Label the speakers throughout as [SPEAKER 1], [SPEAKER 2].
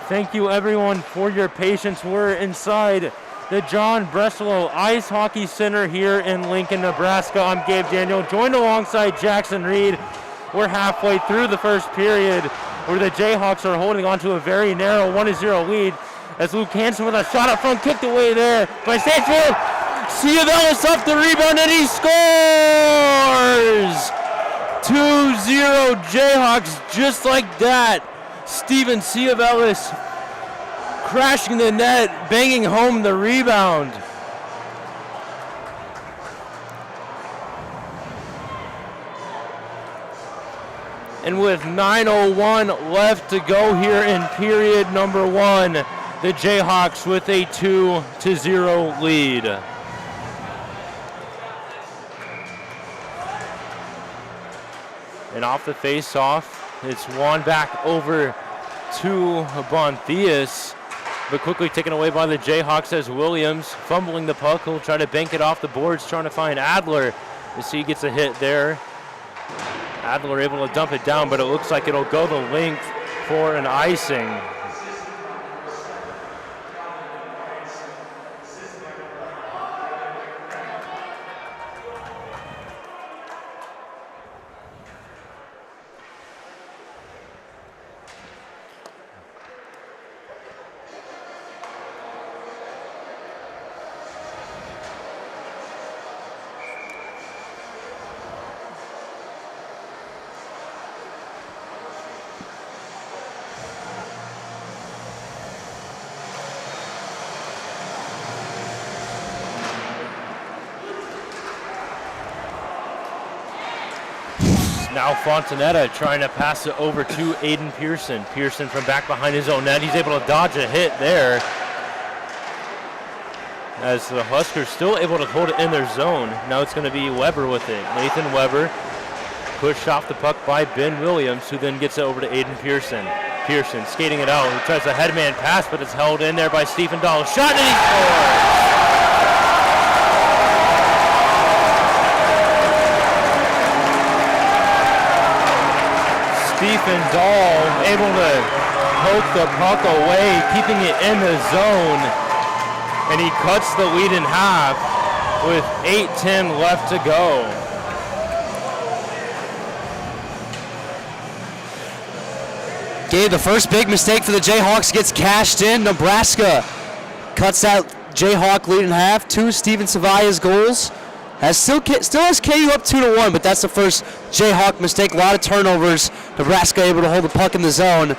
[SPEAKER 1] Thank you, everyone, for your patience. We're inside the John Breslow Ice Hockey Center here in Lincoln, Nebraska. I'm Gabe Daniel, joined alongside Jackson Reed. We're halfway through the first period where the Jayhawks are holding on to a very narrow 1-0 lead as Luke Hansen with a shot up front, kicked away there by Stanfield. Ciavellis up the rebound and he scores! 2-0 Jayhawks just like that. Steven Ciavellis crashing the net, banging home the rebound. And with 9:01 left to go here in period number one, the Jayhawks with a 2-0 lead. And off the face-off, it's won back over to Bonthias, but quickly taken away by the Jayhawks as Williams fumbling the puck. He'll try to bank it off the boards, trying to find Adler. You see he gets a hit there. Adler able to dump it down, but it looks like it'll go the length for an icing. Now Fontanetta trying to pass it over to Aiden Pearson. Pearson from back behind his own net. He's able to dodge a hit there. As the Huskers still able to hold it in their zone. Now it's going to be Weber with it. Nathan Weber pushed off the puck by Ben Williams, who then gets it over to Aiden Pearson. Pearson skating it out. He tries a headman pass, but it's held in there by Stephen Dahl. Shot and he scores! Stephen Dahl able to poke the puck away, keeping it in the zone, and he cuts the lead in half with 8:10 left to go.
[SPEAKER 2] Gabe, the first big mistake for the Jayhawks gets cashed in. Nebraska cuts out Jayhawk lead in half. 2 Steven Savaya's goals. Still has KU up 2-1, but that's the first Jayhawk mistake. A lot of turnovers. Nebraska able to hold the puck in the zone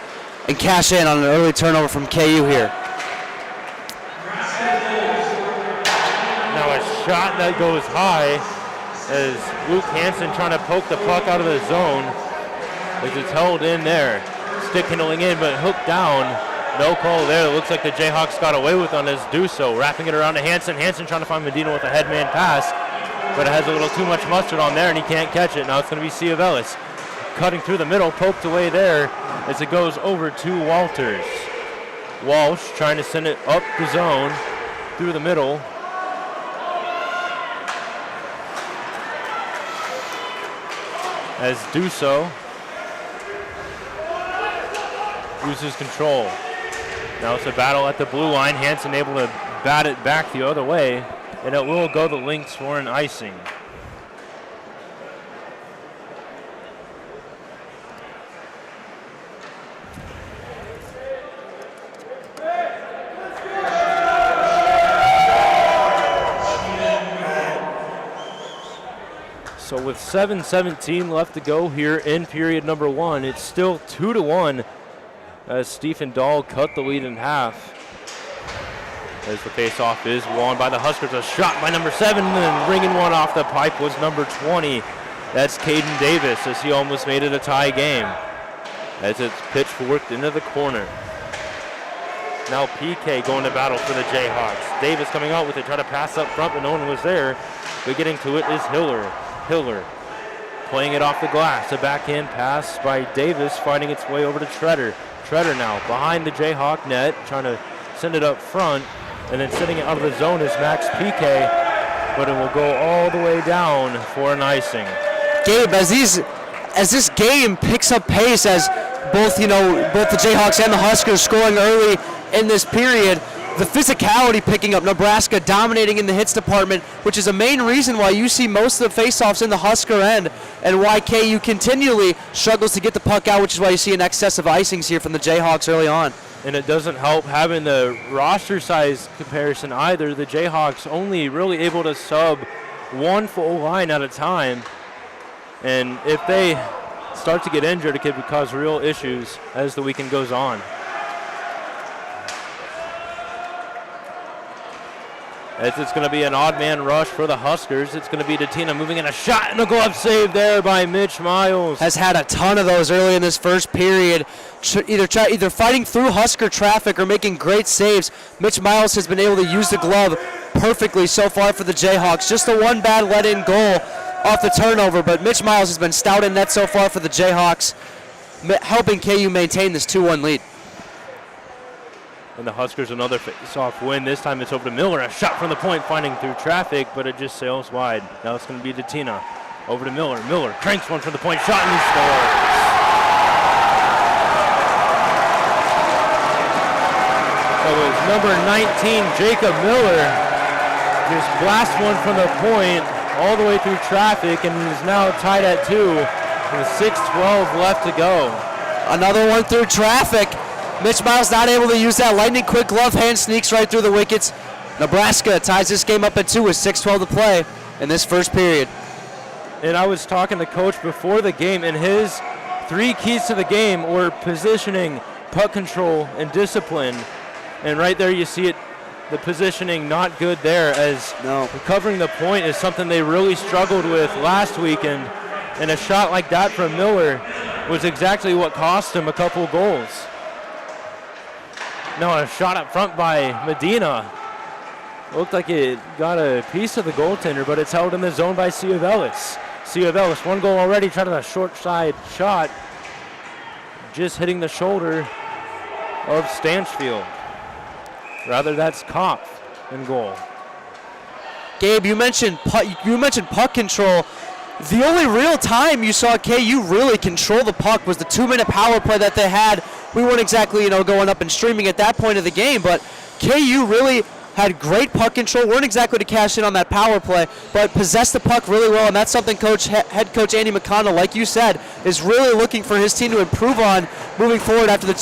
[SPEAKER 2] and cash in on an early turnover from KU here.
[SPEAKER 1] Now a shot that goes high as Luke Hansen trying to poke the puck out of the zone as it's held in there. Stick handling in, but hooked down. No call there. It looks like the Jayhawks got away with on his do so. Wrapping it around to Hansen. Hansen trying to find Medina with a headman pass, but it has a little too much mustard on there and he can't catch it. Now it's going to be Ciavellis cutting through the middle, poked away there as it goes over to Walters. Walsh trying to send it up the zone through the middle. As Duso loses control. Now it's a battle at the blue line. Hansen able to bat it back the other way, and it will go the lengths for an icing. So with 7:17 left to go here in period number one, it's still 2-1 as Stephen Dahl cut the lead in half. As the faceoff is won by the Huskers. A shot by number 7 and ringing one off the pipe was number 20. That's Caden Davis as he almost made it a tie game. As it's pitched worked into the corner. Now PK going to battle for the Jayhawks. Davis coming out with it, trying to pass up front, but no one was there. But getting to it is Hiller. Hiller playing it off the glass. A backhand pass by Davis, finding its way over to Treader. Treader now behind the Jayhawk net, trying to send it up front, and then sending it out of the zone is Max PK, but it will go all the way down for an icing.
[SPEAKER 2] Gabe, as this game picks up pace, as both the Jayhawks and the Huskers scoring early in this period. The physicality picking up, Nebraska dominating in the hits department, which is a main reason why you see most of the faceoffs in the Husker end and why KU continually struggles to get the puck out, which is why you see an excess of icings here from the Jayhawks early on.
[SPEAKER 1] And it doesn't help having the roster size comparison either. The Jayhawks only really able to sub one full line at a time. And if they start to get injured, it could cause real issues as the weekend goes on. As it's going to be an odd man rush for the Huskers. It's going to be Datina moving in, a shot and a glove save there by Mitch Miles.
[SPEAKER 2] Has had a ton of those early in this first period, either fighting through Husker traffic or making great saves. Mitch Miles has been able to use the glove perfectly so far for the Jayhawks. Just the one bad let-in goal off the turnover, but Mitch Miles has been stout in net so far for the Jayhawks, helping KU maintain this 2-1 lead.
[SPEAKER 1] And the Huskers another face-off win. This time it's over to Miller. A shot from the point, finding through traffic, but it just sails wide. Now it's going to be Datina. Over to Miller. Miller cranks one from the point, shot, and he scores. So it was number 19, Jacob Miller, just blasts one from the point all the way through traffic, and is now tied at 2 with 6:12 left to go.
[SPEAKER 2] Another one through traffic. Mitch Miles not able to use that lightning quick glove hand, sneaks right through the wickets. Nebraska ties this game up at 2 with 6:12 to play in this first period.
[SPEAKER 1] And I was talking to Coach before the game, and his 3 keys to the game were positioning, puck control, and discipline. And right there you see it, the positioning not good there, as recovering the point is something they really struggled with last weekend. And a shot like that from Miller was exactly what cost him a couple goals. Now a shot up front by Medina. Looked like it got a piece of the goaltender, but it's held in the zone by Ciavelis. Ciavelis, 1 goal already, trying a short side shot. Just hitting the shoulder of Stanchfield. Rather, that's Kopf in goal.
[SPEAKER 2] Gabe, you mentioned puck control. The only real time you saw KU really control the puck was the 2-minute power play that they had. We weren't exactly, going up and streaming at that point of the game, but KU really had great puck control. Weren't exactly to cash in on that power play, but possessed the puck really well, and that's something head coach Andy McConnell, like you said, is really looking for his team to improve on moving forward after the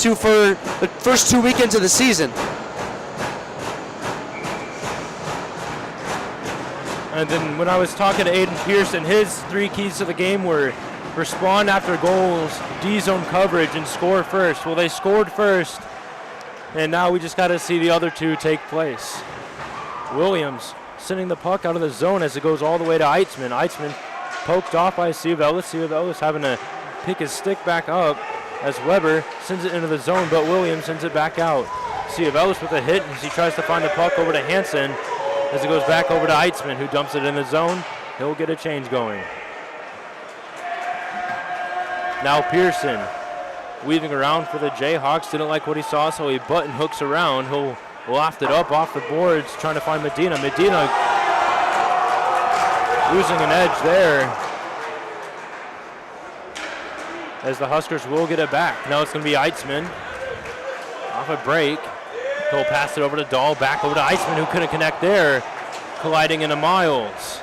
[SPEAKER 2] first 2 weekends of the season.
[SPEAKER 1] And then when I was talking to Aiden Pearson, his 3 keys to the game were respond after goals, D-zone coverage, and score first. Well, they scored first, and now we just got to see the other 2 take place. Williams sending the puck out of the zone as it goes all the way to Eitzman. Eitzman poked off by Ciavelis. Ciavelis having to pick his stick back up as Weber sends it into the zone, but Williams sends it back out. Ciavelis with a hit as he tries to find the puck over to Hansen. As it goes back over to Eitzman, who dumps it in the zone. He'll get a change going. Now Pearson weaving around for the Jayhawks. Didn't like what he saw, so he button hooks around. He'll loft it up off the boards, trying to find Medina. Medina losing an edge there, as the Huskers will get it back. Now it's going to be Eitzman off a break. He'll pass it over to Dahl, back over to Eitzman, who couldn't connect there, colliding into Miles.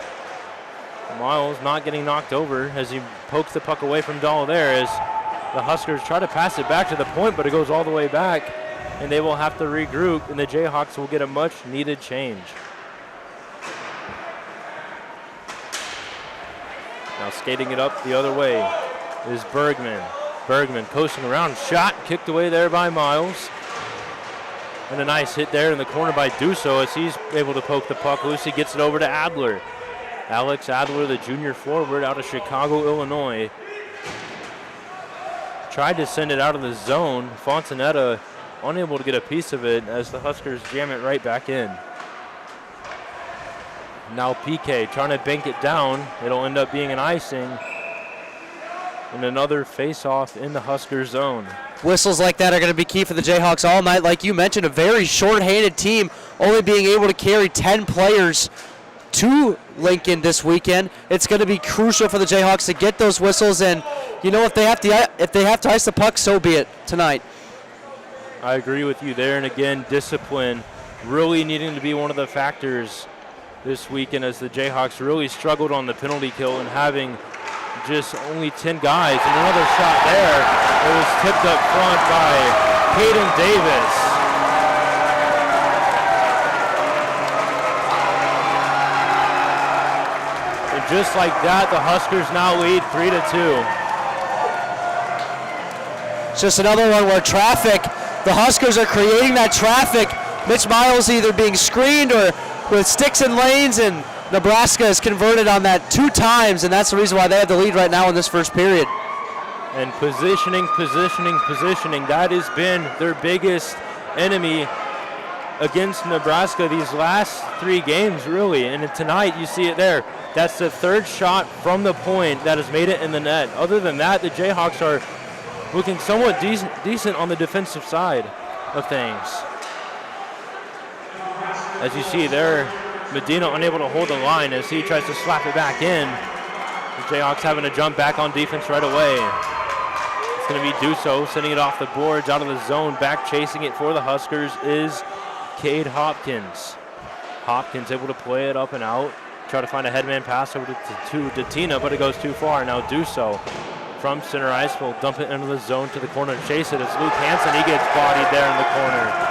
[SPEAKER 1] Miles not getting knocked over as he pokes the puck away from Dahl there, as the Huskers try to pass it back to the point, but it goes all the way back, and they will have to regroup, and the Jayhawks will get a much-needed change. Now skating it up the other way is Bergman. Bergman coasting around, shot, kicked away there by Miles. And a nice hit there in the corner by Dusso as he's able to poke the puck loose. He gets it over to Adler. Alex Adler, the junior forward out of Chicago, Illinois. Tried to send it out of the zone. Fontanetta unable to get a piece of it as the Huskers jam it right back in. Now PK trying to bank it down. It'll end up being an icing. And another face-off in the Husker zone.
[SPEAKER 2] Whistles like that are going to be key for the Jayhawks all night. Like you mentioned, a very short-handed team, only being able to carry 10 players to Lincoln this weekend. It's going to be crucial for the Jayhawks to get those whistles and you know, if they have to ice the puck, so be it tonight.
[SPEAKER 1] I agree with you there, and again, discipline really needing to be one of the factors this weekend as the Jayhawks really struggled on the penalty kill and having just only 10 guys. And another shot there. It was tipped up front by Caden Davis. And just like that, the Huskers now lead 3-2.
[SPEAKER 2] It's just another one where the Huskers are creating that traffic. Mitch Miles either being screened or with sticks and lanes, and Nebraska has converted on that 2 times, and that's the reason why they have the lead right now in this first period.
[SPEAKER 1] And positioning. That has been their biggest enemy against Nebraska these last 3 games, really. And tonight, you see it there. That's the 3rd shot from the point that has made it in the net. Other than that, the Jayhawks are looking somewhat decent on the defensive side of things. As you see there, Medina unable to hold the line as he tries to slap it back in. The Jayhawks having to jump back on defense right away. It's going to be Duso sending it off the boards out of the zone. Back chasing it for the Huskers is Cade Hopkins. Hopkins able to play it up and out. Try to find a headman pass over to Datina, but it goes too far. Now Duso from center ice will dump it into the zone to the corner to chase it. It's Luke Hansen. He gets bodied there in the corner.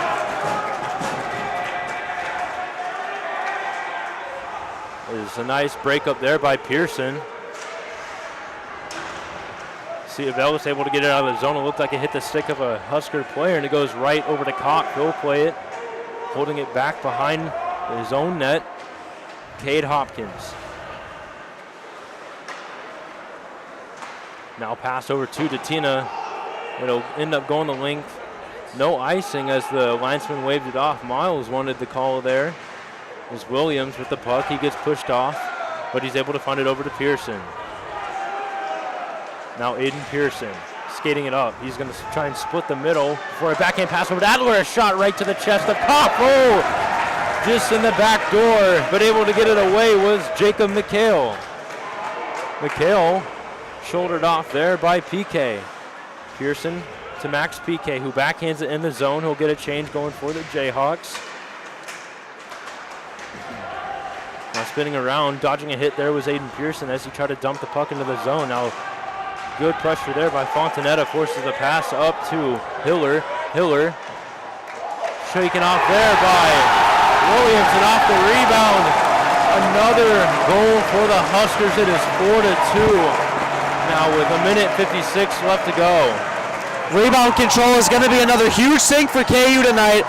[SPEAKER 1] There's a nice break up there by Pearson. Ciavellis able to get it out of the zone. It looked like it hit the stick of a Husker player, and it goes right over to Koch. He'll play it, holding it back behind his own net. Cade Hopkins. Now pass over to Datina. It'll end up going the length. No icing as the linesman waved it off. Miles wanted the call there. It was Williams with the puck. He gets pushed off, but he's able to find it over to Pearson. Now Aiden Pearson skating it up. He's going to try and split the middle for a backhand pass over to Adler. A shot right to the chest of Koch. Oh, just in the back door, but able to get it away was Jacob McHale. McHale shouldered off there by PK. Pearson to Max PK, who backhands it in the zone. He'll get a change going for the Jayhawks. Now spinning around, dodging a hit there was Aiden Pearson as he tried to dump the puck into the zone. Now good pressure there by Fontanetta, forces the pass up to Hiller. Hiller shaken off there by Williams, and off the rebound. Another goal for the Huskers. It is 4-2 now with 1:56 left to go.
[SPEAKER 2] Rebound control is going to be another huge thing for KU tonight.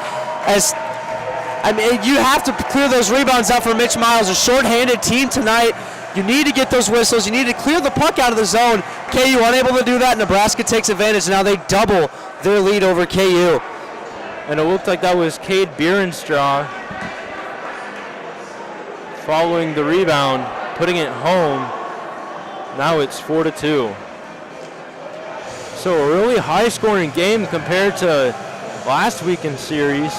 [SPEAKER 2] You have to clear those rebounds out for Mitch Miles. A short-handed team tonight. You need to get those whistles. You need to clear the puck out of the zone. KU unable to do that. Nebraska takes advantage. Now they double their lead over KU.
[SPEAKER 1] And it looked like that was Cade Bierenstraw following the rebound, putting it home. Now it's 4-2. So a really high-scoring game compared to last weekend's series.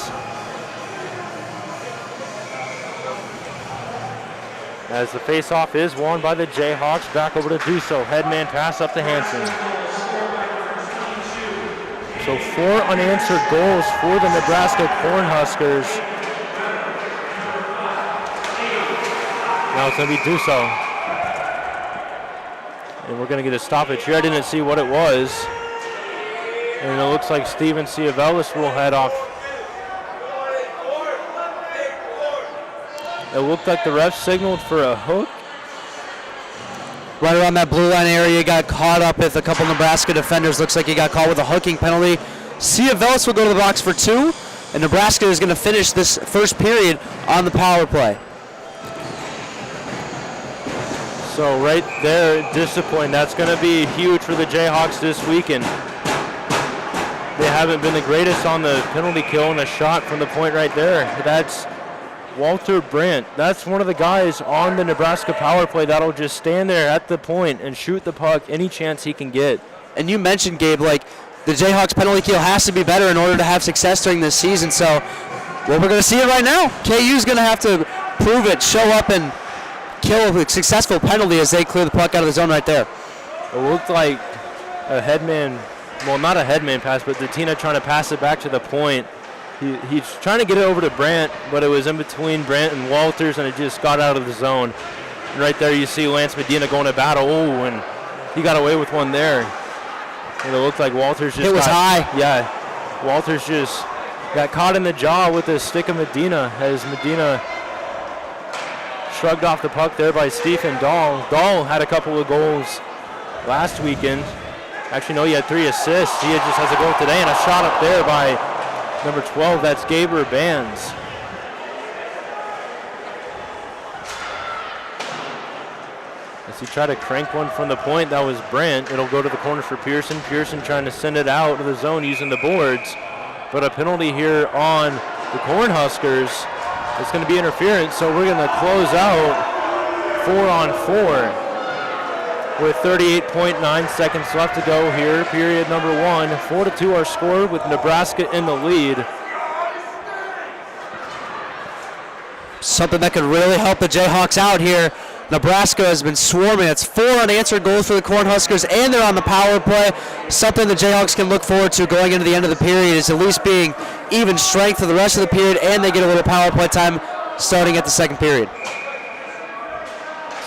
[SPEAKER 1] As the face-off is won by the Jayhawks, back over to Duso. Headman pass up to Hansen. So 4 unanswered goals for the Nebraska Cornhuskers. Now it's going to be Duso. And we're going to get a stoppage here. I didn't see what it was. And it looks like Steven Ciavellis will head off. It looked like the ref signaled for a hook.
[SPEAKER 2] Right around that blue line area, got caught up with a couple Nebraska defenders. Looks like he got caught with a hooking penalty. Ciavellis will go to the box for 2, and Nebraska is going to finish this first period on the power play.
[SPEAKER 1] So right there, discipline. That's going to be huge for the Jayhawks this weekend. They haven't been the greatest on the penalty kill, and a shot from the point right there. That's Walter Brandt. That's one of the guys on the Nebraska power play that'll just stand there at the point and shoot the puck any chance he can get.
[SPEAKER 2] And you mentioned, Gabe, like the Jayhawks penalty kill has to be better in order to have success during this season. So, well, we're going to see it right now. KU's going to have to prove it, show up, and kill a successful penalty as they clear the puck out of the zone right there.
[SPEAKER 1] It looked like a headman, well, not a headman pass, but Datina trying to pass it back to the point. He's trying to get it over to Brandt, but it was in between Brandt and Walters, and it just got out of the zone. And right there you see Lance Medina going to battle. Oh, and he got away with one there. And it looked like Walters just
[SPEAKER 2] It was high.
[SPEAKER 1] Yeah, Walters just got caught in the jaw with the stick of Medina as Medina shrugged off the puck there by Stephen Dahl. Dahl had a couple of goals last weekend. Actually, no, he had 3 assists. He just has a goal today and a shot up there by number 12. That's Gabriel Bands. As he tried to crank one from the point, that was Brandt. It'll go to the corner for Pearson. Pearson trying to send it out of the zone using the boards. But a penalty here on the Cornhuskers. It's going to be interference, so we're going to close out 4-on-4 with 38.9 seconds left to go here. Period number 1. 4-2 our score with Nebraska in the lead.
[SPEAKER 2] Something that could really help the Jayhawks out here. Nebraska has been swarming. It's 4 unanswered goals for the Cornhuskers, and they're on the power play. Something the Jayhawks can look forward to going into the end of the period is at least being even strength for the rest of the period, and they get a little power play time starting at the second period.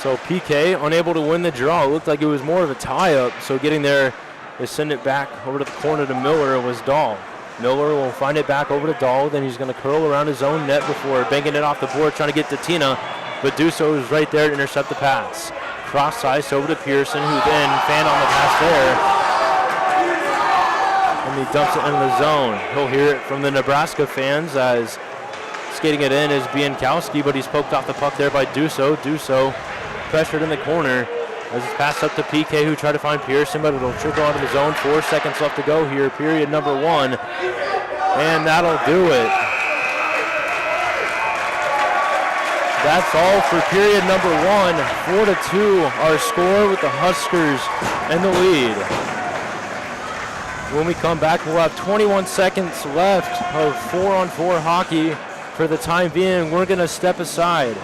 [SPEAKER 1] So PK unable to win the draw. It looked like it was more of a tie-up, so getting there to send it back over to the corner to Miller was Dahl. Miller will find it back over to Dahl, then he's going to curl around his own net before banking it off the board, trying to get to Tina. But Dusso is right there to intercept the pass. Cross ice over to Pearson, who then fanned on the pass there. And he dumps it into the zone. He'll hear it from the Nebraska fans as skating it in is Biankowski, but he's poked off the puck there by Dusso. Dusso pressured in the corner as it's passed up to PK, who tried to find Pearson, but it'll trickle out of the zone. 4 seconds left to go here, period number 1. And that'll do it. That's all for period number 1. 4-2 our score with the Huskers in the lead. When we come back, we'll have 21 seconds left of 4-on-4 hockey. For the time being, we're going to step aside.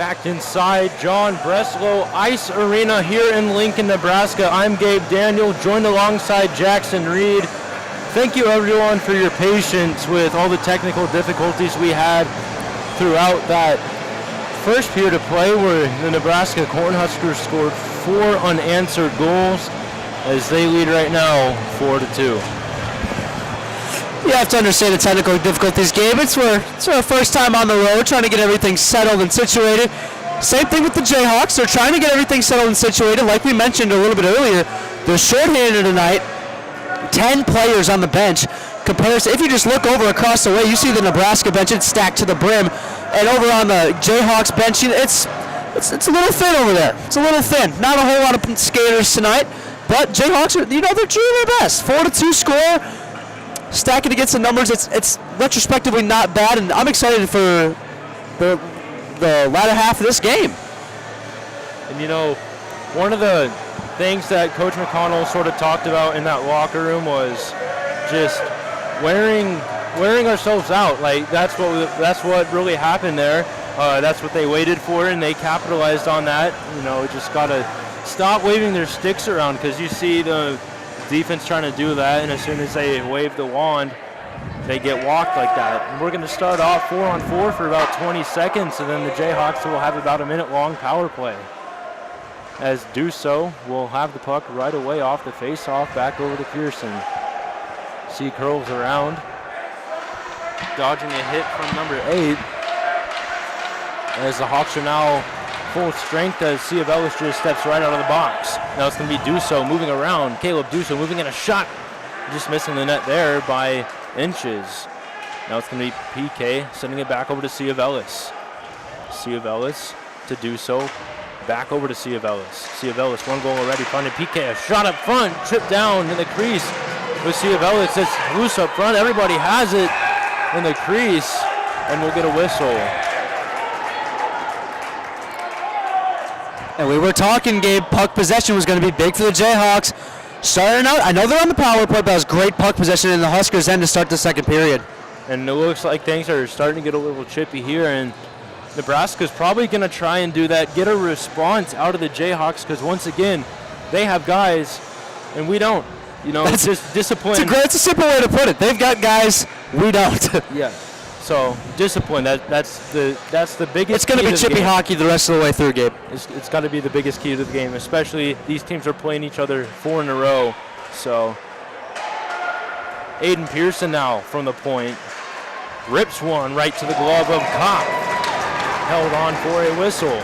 [SPEAKER 1] Back inside, John Breslow Ice Arena here in Lincoln, Nebraska. I'm Gabe Daniel, joined alongside Jackson Reed. Thank you everyone for your patience with all the technical difficulties we had throughout that first period of play where the Nebraska Cornhuskers scored 4 unanswered goals as they lead right now 4-2.
[SPEAKER 2] You have to understand the technical difficulties, Gabe. It's our first time on the road, trying to get everything settled and situated. Same thing with the Jayhawks. They're trying to get everything settled and situated. Like we mentioned a little bit earlier, they're shorthanded tonight. 10 players on the bench. Comparison, if you just look over across the way, you see the Nebraska bench. It's stacked to the brim. And over on the Jayhawks bench, it's a little thin over there. It's a little thin. Not a whole lot of skaters tonight. But Jayhawks are, they're doing their best. 4-2 score. Stacking against the numbers, it's retrospectively not bad, and I'm excited for the latter half of this game.
[SPEAKER 1] And one of the things that Coach McConnell sort of talked about in that locker room was just wearing ourselves out. Like that's what really happened there. That's what they waited for, and they capitalized on that. Just gotta stop waving their sticks around, because you see the defense trying to do that, and as soon as they wave the wand, they get walked like that. And we're going to start off 4-on-4 for about 20 seconds, and then the Jayhawks will have about a minute-long power play. As Duso will have the puck right away off the face-off, back over to Pearson. C curls around, dodging a hit from number 8. As the Hawks are now full strength as Ciavellis just steps right out of the box. Now it's going to be Duso moving around. Caleb Duso moving in a shot. Just missing the net there by inches. Now it's going to be PK sending it back over to Ciavellis. Ciavellis to Duso. Back over to Ciavellis. Ciavellis, 1 goal already, finding PK. A shot up front, tripped down in the crease with Ciavellis. It's loose up front. Everybody has it in the crease, and we'll get a whistle.
[SPEAKER 2] And we were talking, Gabe, puck possession was going to be big for the Jayhawks. Starting out, I know they're on the power play, but that was great puck possession in the Huskers' end to start the second period.
[SPEAKER 1] And it looks like things are starting to get a little chippy here, and Nebraska's probably going to try and do that, get a response out of the Jayhawks, because once again, they have guys, and we don't. It's just discipline.
[SPEAKER 2] It's a simple way to put it. They've got guys, we don't.
[SPEAKER 1] Yeah. So discipline, that's the biggest.
[SPEAKER 2] It's going to be chippy hockey the rest of the way through, Gabe.
[SPEAKER 1] It's got to be the biggest key to the game, especially these teams are playing each other 4 in a row. So Aiden Pearson now from the point, rips one right to the glove of Kopp. Held on for a whistle.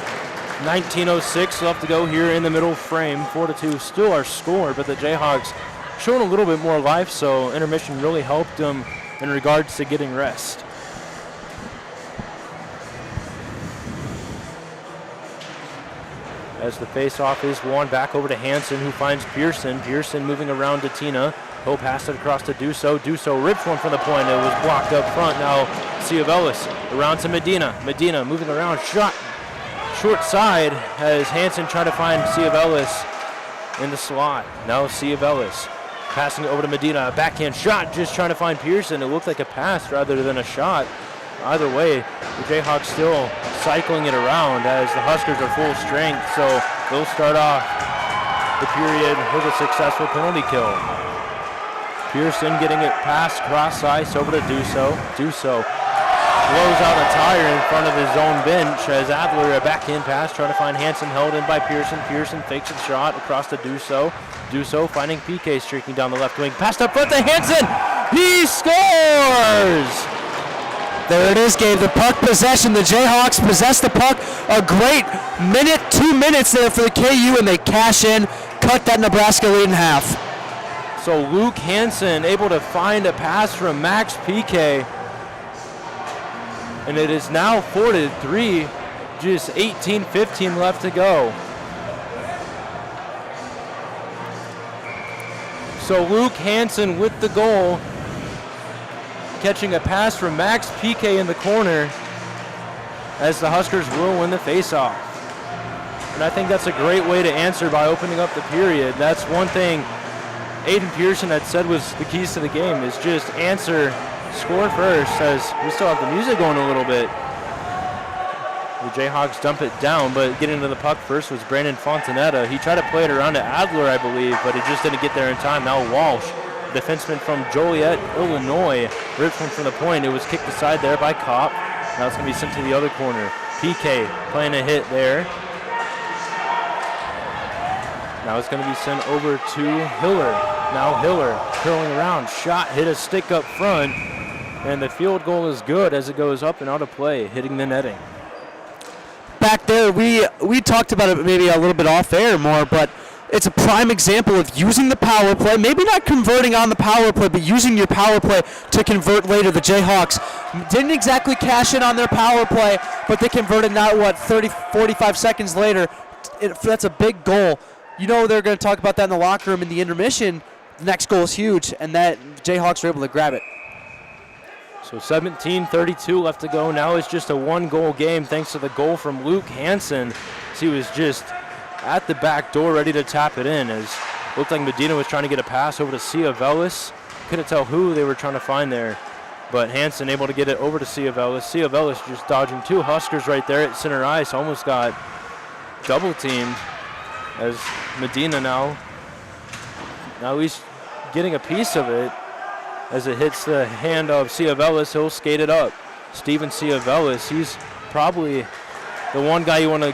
[SPEAKER 1] 19:06 left to go here in the middle frame. 4-2 still our score, but the Jayhawks showing a little bit more life, so intermission really helped them in regards to getting rest. As the face-off is won back over to Hansen, who finds Pearson. Pearson moving around to Tina. He'll pass it across to Duso. Duso rips one from the point. It was blocked up front. Now Ciavellis around to Medina. Medina moving around. Shot short side as Hansen tried to find Ciavellis in the slot. Now Ciavellis passing it over to Medina. A backhand shot, just trying to find Pearson. It looked like a pass rather than a shot. Either way, the Jayhawks still cycling it around as the Huskers are full strength, so they'll start off the period with a successful penalty kill. Pearson getting it past cross ice over to Duso. Duso blows out a tire in front of his own bench as Adler, a backhand pass, trying to find Hansen, held in by Pearson. Pearson fakes a shot across to Duso. Duso finding PK streaking down the left wing. Passed up front to Hansen. He scores!
[SPEAKER 2] There it is, Gabe. The puck possession. The Jayhawks possess the puck. A great 2 minutes there for the KU, and they cash in, cut that Nebraska lead in half.
[SPEAKER 1] So Luke Hansen able to find a pass from Max PK. And it is now 4-3, just 18-15 left to go. So Luke Hansen with the goal, catching a pass from Max PK in the corner as the Huskers will win the faceoff. And I think that's a great way to answer by opening up the period. That's one thing Aiden Pearson had said was the keys to the game, is just answer, score first, as we still have the music going a little bit. The Jayhawks dump it down, but getting to the puck first was Brandon Fontanetta. He tried to play it around to Adler, I believe, but he just didn't get there in time. Now Walsh, defenseman from Joliet, Illinois, ripped one from the point. It was kicked aside there by Kopp. Now it's going to be sent to the other corner. PK playing a hit there. Now it's going to be sent over to Hiller. Now Hiller curling around. Shot hit a stick up front. And the field goal is good as it goes up and out of play, hitting the netting.
[SPEAKER 2] Back there, we talked about it maybe a little bit off air more, but it's a prime example of using the power play, maybe not converting on the power play, but using your power play to convert later. The Jayhawks didn't exactly cash in on their power play, but they converted now, 45 seconds later. That's a big goal. You know they're going to talk about that in the locker room in the intermission. The next goal is huge, and that Jayhawks were able to grab it.
[SPEAKER 1] So 17:32 left to go. Now it's just a one-goal game thanks to the goal from Luke Hansen. He was just at the back door ready to tap it in, as it looked like Medina was trying to get a pass over to Ciavellis. Couldn't tell who they were trying to find there, but Hansen able to get it over to Ciavellis. Ciavellis just dodging two Huskers right there at center ice. Almost got double-teamed, as Medina now he's getting a piece of it. As it hits the hand of Ciavellis, he'll skate it up. Steven Ciavellis, he's probably the one guy you want to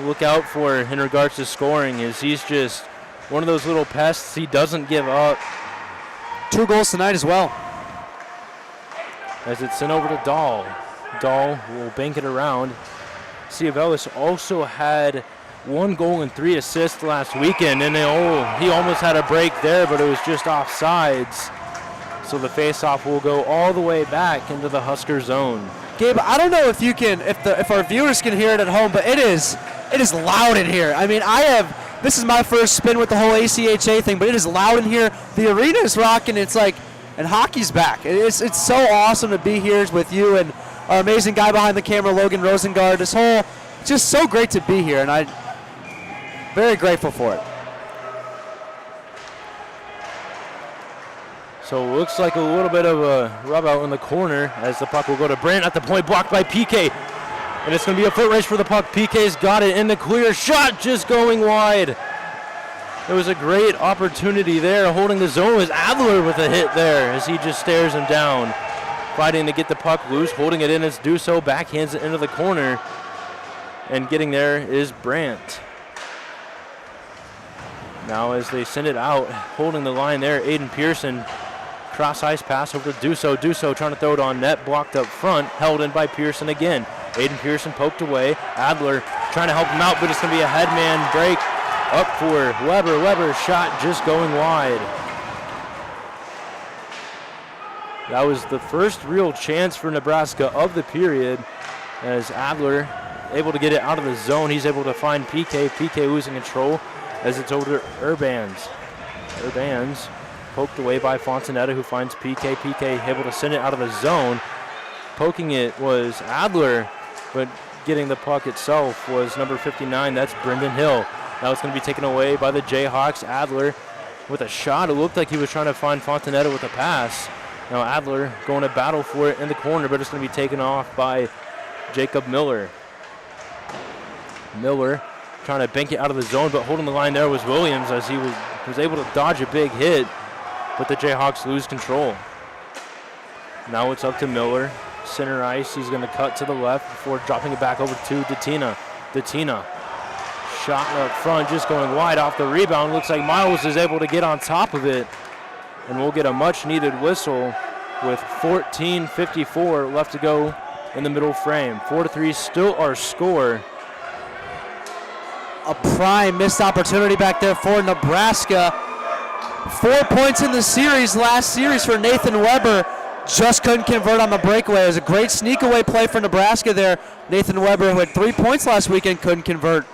[SPEAKER 1] look out for in regards to scoring. Is he's just one of those little pests. He doesn't give up.
[SPEAKER 2] 2 goals tonight as well.
[SPEAKER 1] As it's sent over to Dahl. Dahl will bank it around. Ciavellis also had 1 goal and 3 assists last weekend, and he almost had a break there, but it was just offsides. So the faceoff will go all the way back into the Husker zone.
[SPEAKER 2] Gabe, I don't know if our viewers can hear it at home, but it is loud in here. I mean, this is my first spin with the whole ACHA thing, but it is loud in here. The arena is rocking. It's like, and hockey's back. It's so awesome to be here with you and our amazing guy behind the camera, Logan Rosengard. It's just so great to be here, and I'm very grateful for it.
[SPEAKER 1] So it looks like a little bit of a rub out in the corner as the puck will go to Brandt at the point, blocked by PK. And it's going to be a foot race for the puck. PK's got it in the clear. Shot just going wide. It was a great opportunity there. Holding the zone was Adler with a hit there as he just stares him down. Fighting to get the puck loose, holding it in as Dusso backhands it into the corner. And getting there is Brandt. Now as they send it out, holding the line there, Aiden Pearson. Cross ice pass over to Dusso. Dusso trying to throw it on net, blocked up front, held in by Pearson again. Aiden Pearson poked away. Adler trying to help him out, but it's going to be a headman break up for Weber. Weber's shot just going wide. That was the first real chance for Nebraska of the period, as Adler able to get it out of the zone. He's able to find PK. PK losing control as it's over to Urbans. Urbans poked away by Fontanetta, who finds PK. PK able to send it out of the zone. Poking it was Adler, but getting the puck itself was number 59. That's Brendan Hill. Now it's going to be taken away by the Jayhawks. Adler with a shot. It looked like he was trying to find Fontanetta with a pass. Now Adler going to battle for it in the corner, but it's going to be taken off by Jacob Miller. Miller trying to bank it out of the zone, but holding the line there was Williams, as he was able to dodge a big hit, but the Jayhawks lose control. Now it's up to Miller. Center ice, he's going to cut to the left before dropping it back over to Datina. Datina, shot up front, just going wide off the rebound. Looks like Miles is able to get on top of it, and we'll get a much-needed whistle with 14:54 left to go in the middle frame. 4-3 still our score.
[SPEAKER 2] A prime missed opportunity back there for Nebraska. 4 points in the series, last series for Nathan Weber. Just couldn't convert on the breakaway. It was a great sneak away play for Nebraska there. Nathan Weber, who had 3 points last weekend, couldn't convert.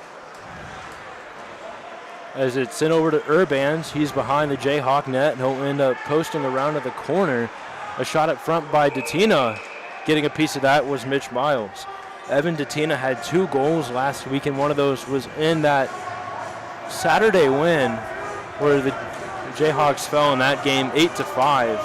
[SPEAKER 1] As it's sent over to Urbans, he's behind the Jayhawk net, and he'll end up posting around to the corner. A shot up front by Datina. Getting a piece of that was Mitch Miles. Evan Datina had 2 goals last week, and one of those was in that Saturday win where the Jayhawks fell in that game 8-5.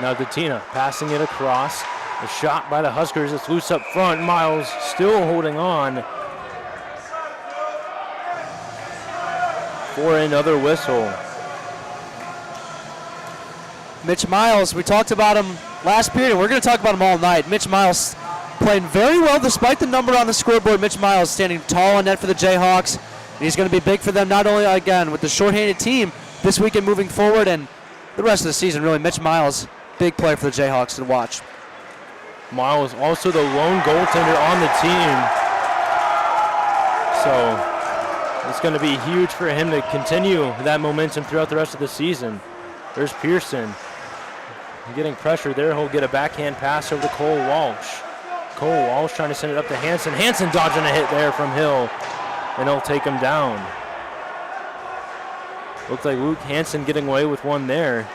[SPEAKER 1] Now Datina passing it across. A shot by the Huskers. It's loose up front. Miles still holding on for another whistle.
[SPEAKER 2] Mitch Miles, we talked about him last period. We're going to talk about him all night. Mitch Miles playing very well despite the number on the scoreboard. Mitch Miles standing tall on net for the Jayhawks. And he's going to be big for them, not only, again, with the shorthanded team this weekend moving forward and the rest of the season, really. Mitch Miles, big player for the Jayhawks to watch.
[SPEAKER 1] Miles also the lone goaltender on the team. So it's going to be huge for him to continue that momentum throughout the rest of the season. There's Pearson getting pressure there. He'll get a backhand pass over to Cole Walsh. Cole Walsh trying to send it up to Hansen. Hansen dodging a hit there from Hill, and he'll take him down. Looks like Luke Hansen getting away with one there,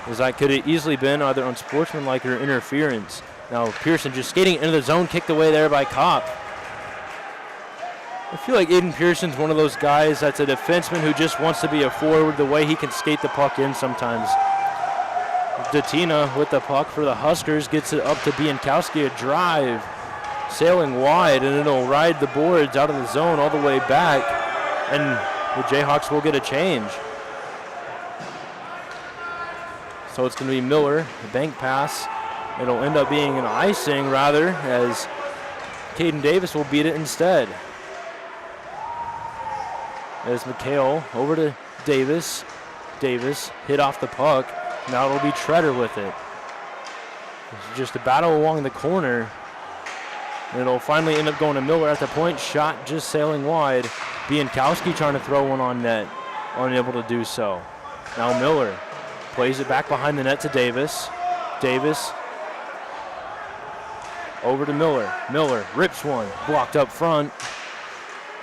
[SPEAKER 1] as that could have easily been either unsportsmanlike or interference. Now Pearson just skating into the zone, kicked away there by Kopp. I feel like Aiden Pearson's one of those guys that's a defenseman who just wants to be a forward, the way he can skate the puck in sometimes. Datina with the puck for the Huskers gets it up to Biankowski, a drive, sailing wide, and it'll ride the boards out of the zone all the way back, and the Jayhawks will get a change. So it's going to be Miller, the bank pass. It'll end up being an icing, rather, as Caden Davis will beat it instead. As McHale over to Davis. Davis hit off the puck. Now it'll be Treader with it. It's just a battle along the corner. And it'll finally end up going to Miller at the point. Shot just sailing wide. Biankowski trying to throw one on net. Unable to do so. Now Miller plays it back behind the net to Davis. Davis over to Miller. Miller rips one. Blocked up front.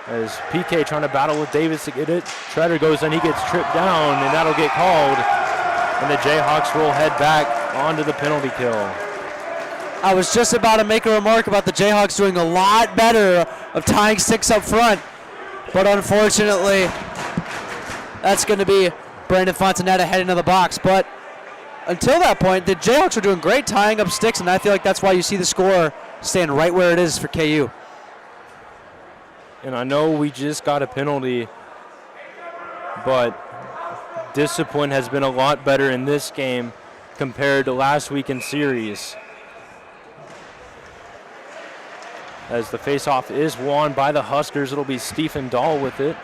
[SPEAKER 1] As PK trying to battle with Davis to get it. Treader goes in. He gets tripped down, and that'll get called. And the Jayhawks will head back onto the penalty kill.
[SPEAKER 2] I was just about to make a remark about the Jayhawks doing a lot better of tying sticks up front, but unfortunately, that's going to be Brandon Fontanetta heading to the box. But until that point, the Jayhawks are doing great tying up sticks, and I feel like that's why you see the score staying right where it is for KU.
[SPEAKER 1] And I know we just got a penalty, but discipline has been a lot better in this game compared to last weekend's series. As the faceoff is won by the Huskers, it'll be Stephen Dahl with it.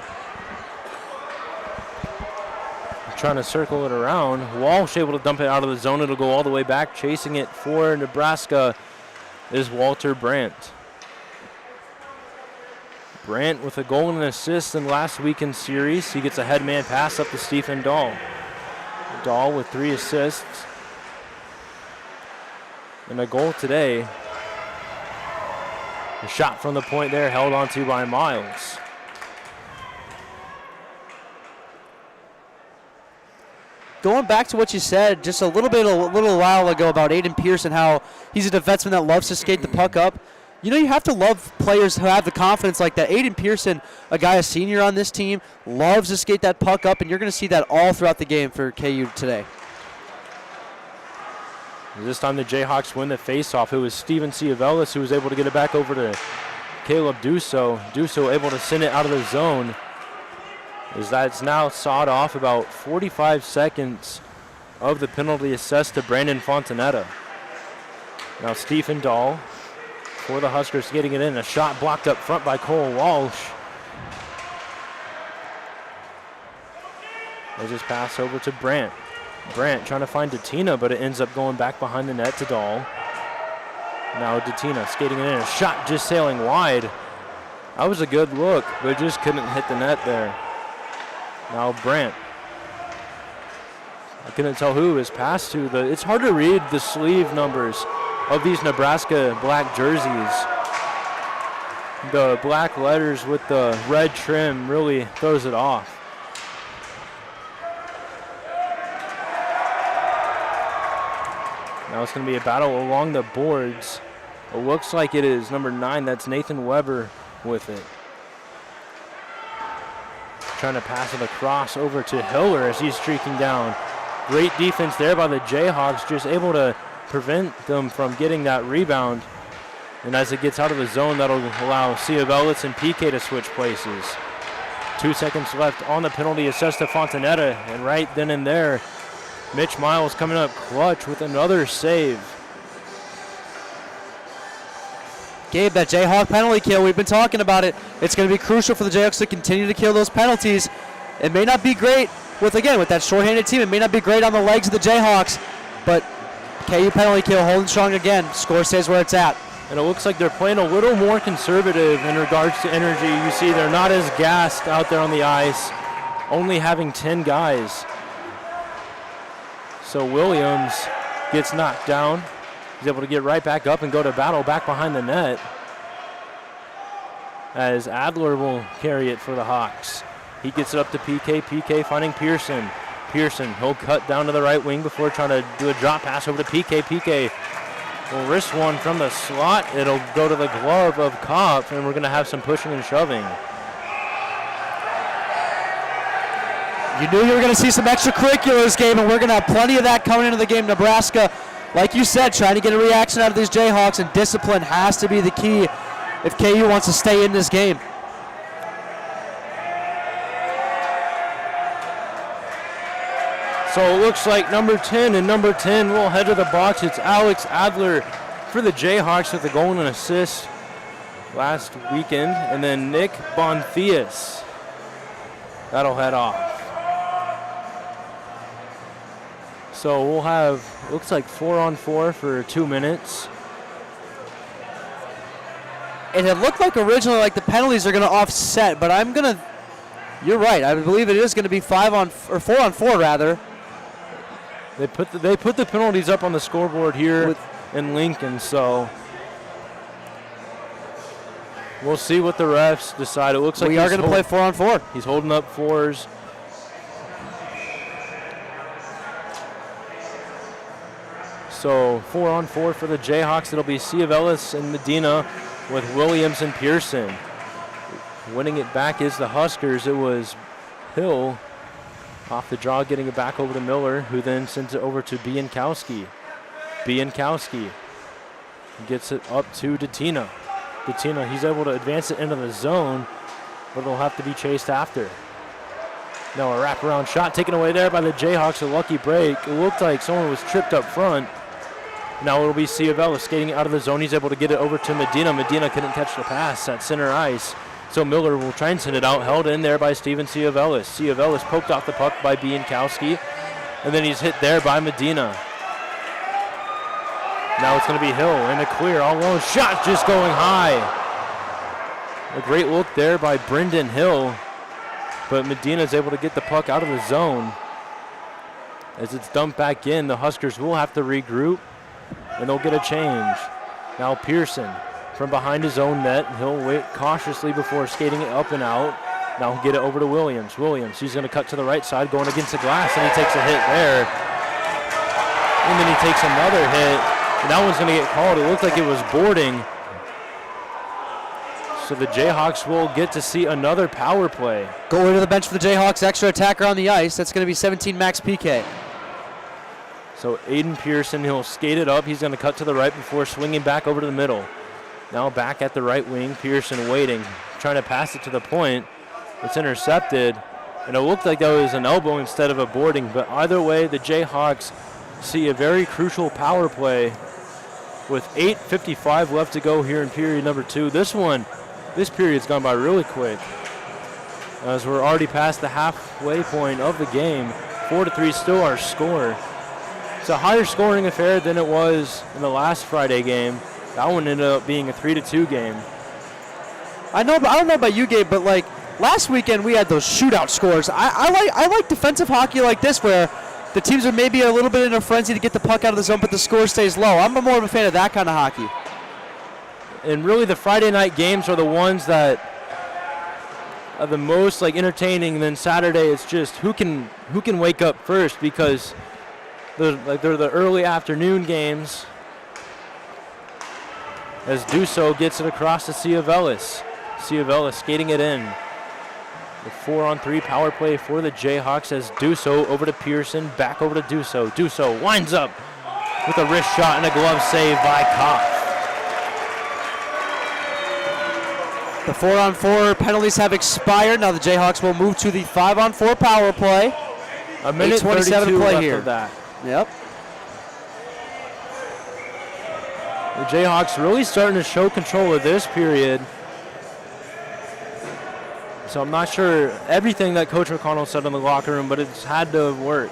[SPEAKER 1] Trying to circle it around. Walsh able to dump it out of the zone. It'll go all the way back. Chasing it for Nebraska is Walter Brandt. Brandt with a goal and an assist in last weekend's series. He gets a headman pass up to Stephen Dahl. Dahl with 3 assists. And a goal today. A shot from the point there held onto by Miles.
[SPEAKER 2] Going back to what you said just a little while ago about Aiden Pearson, how he's a defenseman that loves to skate the puck up. You know, you have to love players who have the confidence like that. Aiden Pearson, a guy, a senior on this team, loves to skate that puck up, and you're going to see that all throughout the game for KU today.
[SPEAKER 1] This time the Jayhawks win the faceoff. It was Steven Ciavellis who was able to get it back over to Caleb Dusso. Dusso able to send it out of the zone. As that's now sawed off about 45 seconds of the penalty assessed to Brandon Fontanetta. Now Stephen Dahl for the Huskers getting it in. A shot blocked up front by Cole Walsh. They just pass over to Brandt. Brandt trying to find Datina, but it ends up going back behind the net to Dahl. Now Datina skating it in. A shot just sailing wide. That was a good look, but it just couldn't hit the net there. Now Brandt. I couldn't tell who his pass to. It's hard to read the sleeve numbers of these Nebraska black jerseys. The black letters with the red trim really throws it off. Now it's going to be a battle along the boards. It looks like it is number 9. That's Nathan Weber with it. Trying to pass it across over to Hiller as he's streaking down. Great defense there by the Jayhawks, just able to prevent them from getting that rebound. And as it gets out of the zone, that'll allow Ciavelis and PK to switch places. 2 seconds left on the penalty assessed to Fontanetta, and right then and there, Mitch Miles coming up clutch with another save.
[SPEAKER 2] Gabe, that Jayhawk penalty kill, we've been talking about it. It's going to be crucial for the Jayhawks to continue to kill those penalties. It may not be great with that shorthanded team. It may not be great on the legs of the Jayhawks, but KU penalty kill holding strong again. Score stays where it's at.
[SPEAKER 1] And it looks like they're playing a little more conservative in regards to energy. You see they're not as gassed out there on the ice, only having 10 guys. So Williams gets knocked down. He's able to get right back up and go to battle back behind the net, as Adler will carry it for the Hawks. He gets it up to PK. PK finding Pearson. Pearson, he'll cut down to the right wing before trying to do a drop pass over to PK. PK will wrist one from the slot. It'll go to the glove of Kopp, and we're going to have some pushing and shoving.
[SPEAKER 2] You knew you were going to see some extracurriculars, Gabe, and we're going to have plenty of that coming into the game. Nebraska, like you said, trying to get a reaction out of these Jayhawks, and discipline has to be the key if KU wants to stay in this game.
[SPEAKER 1] So it looks like number 10 and number 10 will head to the box. It's Alex Adler for the Jayhawks with the goal and assist last weekend. And then Nick Bontheus, that'll head off. So we'll have, looks like 4-on-4 for 2 minutes.
[SPEAKER 2] It had looked like originally like the penalties are going to offset, but you're right. I believe it is going to be 4-on-4 rather.
[SPEAKER 1] They put the penalties up on the scoreboard here in Lincoln, so we'll see what the refs decide. It looks like
[SPEAKER 2] we are going to play 4-on-4.
[SPEAKER 1] He's holding up fours. So 4-on-4 for the Jayhawks. It'll be Ciavelis and Medina with Williams and Pearson. Winning it back is the Huskers. It was Hill off the draw, getting it back over to Miller, who then sends it over to Biankowski. Biankowski gets it up to Datina. Datina, he's able to advance it into the zone, but it'll have to be chased after. Now a wraparound shot taken away there by the Jayhawks, a lucky break. It looked like someone was tripped up front. Now it'll be Ciavella skating out of the zone. He's able to get it over to Medina. Medina couldn't catch the pass at center ice. So Miller will try and send it out, held in there by Steven Ciavelis. Ciavelis poked off the puck by Biankowski, and then he's hit there by Medina. Now it's going to be Hill in the clear, all alone. Shot just going high. A great look there by Brendan Hill, but Medina's able to get the puck out of the zone. As it's dumped back in, the Huskers will have to regroup, and they'll get a change. Now Pearson from behind his own net. He'll wait cautiously before skating it up and out. Now he'll get it over to Williams. Williams, he's going to cut to the right side, going against the glass, and he takes a hit there. And then he takes another hit, and that one's going to get called. It looked like it was boarding. So the Jayhawks will get to see another power play.
[SPEAKER 2] Goalie to the bench for the Jayhawks, extra attacker on the ice. That's going to be 17 Max PK.
[SPEAKER 1] So Aiden Pearson, he'll skate it up. He's going to cut to the right before swinging back over to the middle. Now back at the right wing, Pearson waiting, trying to pass it to the point. It's intercepted, and it looked like that was an elbow instead of a boarding, but either way, the Jayhawks see a very crucial power play with 8:55 left to go here in period number 2. This period's gone by really quick, as we're already past the halfway point of the game. 4-3 still our score. It's a higher scoring affair than it was in the last Friday game. That one ended up being a 3-2 game.
[SPEAKER 2] I don't know about you, Gabe, but like last weekend we had those shootout scores. I like defensive hockey like this, where the teams are maybe a little bit in a frenzy to get the puck out of the zone, but the score stays low. I'm more of a fan of that kind of hockey.
[SPEAKER 1] And really, the Friday night games are the ones that are the most like entertaining. Then Saturday, it's just who can wake up first, because they're the early afternoon games. As Dusso gets it across to Ciavelis. Ciavelis skating it in. The 4-on-3 power play for the Jayhawks as Duso over to Pearson, back over to Duso. Duso winds up with a wrist shot and a glove save by Kopp.
[SPEAKER 2] The 4-on-4 penalties have expired. Now the Jayhawks will move to the 5-on-4 power play.
[SPEAKER 1] A minute
[SPEAKER 2] 27
[SPEAKER 1] to play
[SPEAKER 2] left
[SPEAKER 1] here.
[SPEAKER 2] of that. Yep.
[SPEAKER 1] The Jayhawks really starting to show control of this period. So I'm not sure everything that Coach McConnell said in the locker room, but it's had to work.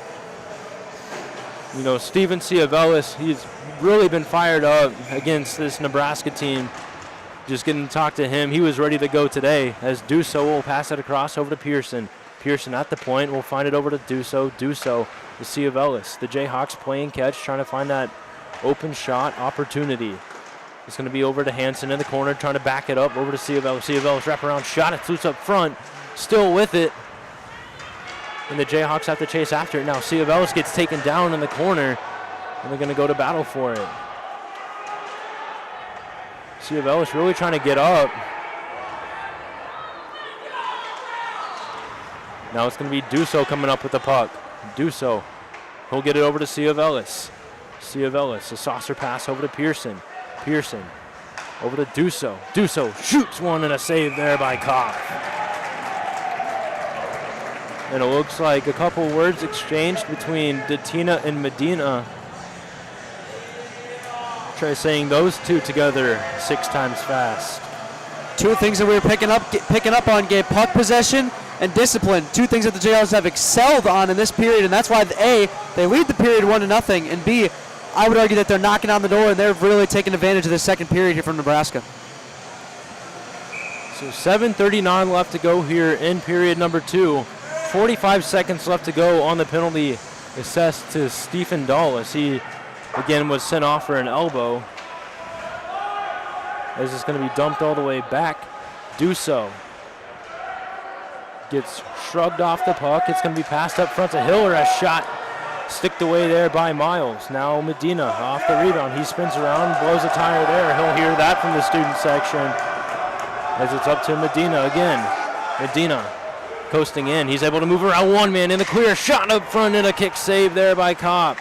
[SPEAKER 1] You know, Steven Ciavellis, he's really been fired up against this Nebraska team. Just getting to talk to him. He was ready to go today as Duso will pass it across over to Pearson. Pearson at the point will find it over to Duso. Duso to Ciavellis. The Jayhawks playing catch, trying to find that open shot opportunity. It's going to be over to Hansen in the corner, trying to back it up over to Ciavellis. Ciavellis wraparound shot. It's loose up front. Still with it. And the Jayhawks have to chase after it now. Ciavellis gets taken down in the corner, and they're going to go to battle for it. Ciavellis really trying to get up. Now it's going to be Duso coming up with the puck. Duso, he'll get it over to Ciavellis. Ciavellis, a saucer pass over to Pearson. Pearson over to Duso. Duso shoots one and a save there by Kopp. And it looks like a couple words exchanged between Datina and Medina. Try saying those two together 6 times fast.
[SPEAKER 2] Two things that we were picking up on, Gabe: puck possession and discipline. Two things that the Jayhawks have excelled on in this period, and that's why A, they lead the period 1-0, and B, I would argue that they're knocking on the door and they're really taking advantage of the second period here from Nebraska.
[SPEAKER 1] So 7:39 left to go here in period number 2. 45 seconds left to go on the penalty assessed to Stephen Dahl as he again was sent off for an elbow. As it's going to be dumped all the way back. Duso gets shrugged off the puck. It's going to be passed up front to Hiller. A shot sticked away there by Miles. Now Medina off the rebound. He spins around, blows a tire there. He'll hear that from the student section. As it's up to Medina again. Medina coasting in. He's able to move around one man in the clear. Shot up front and a kick save there by Kopp.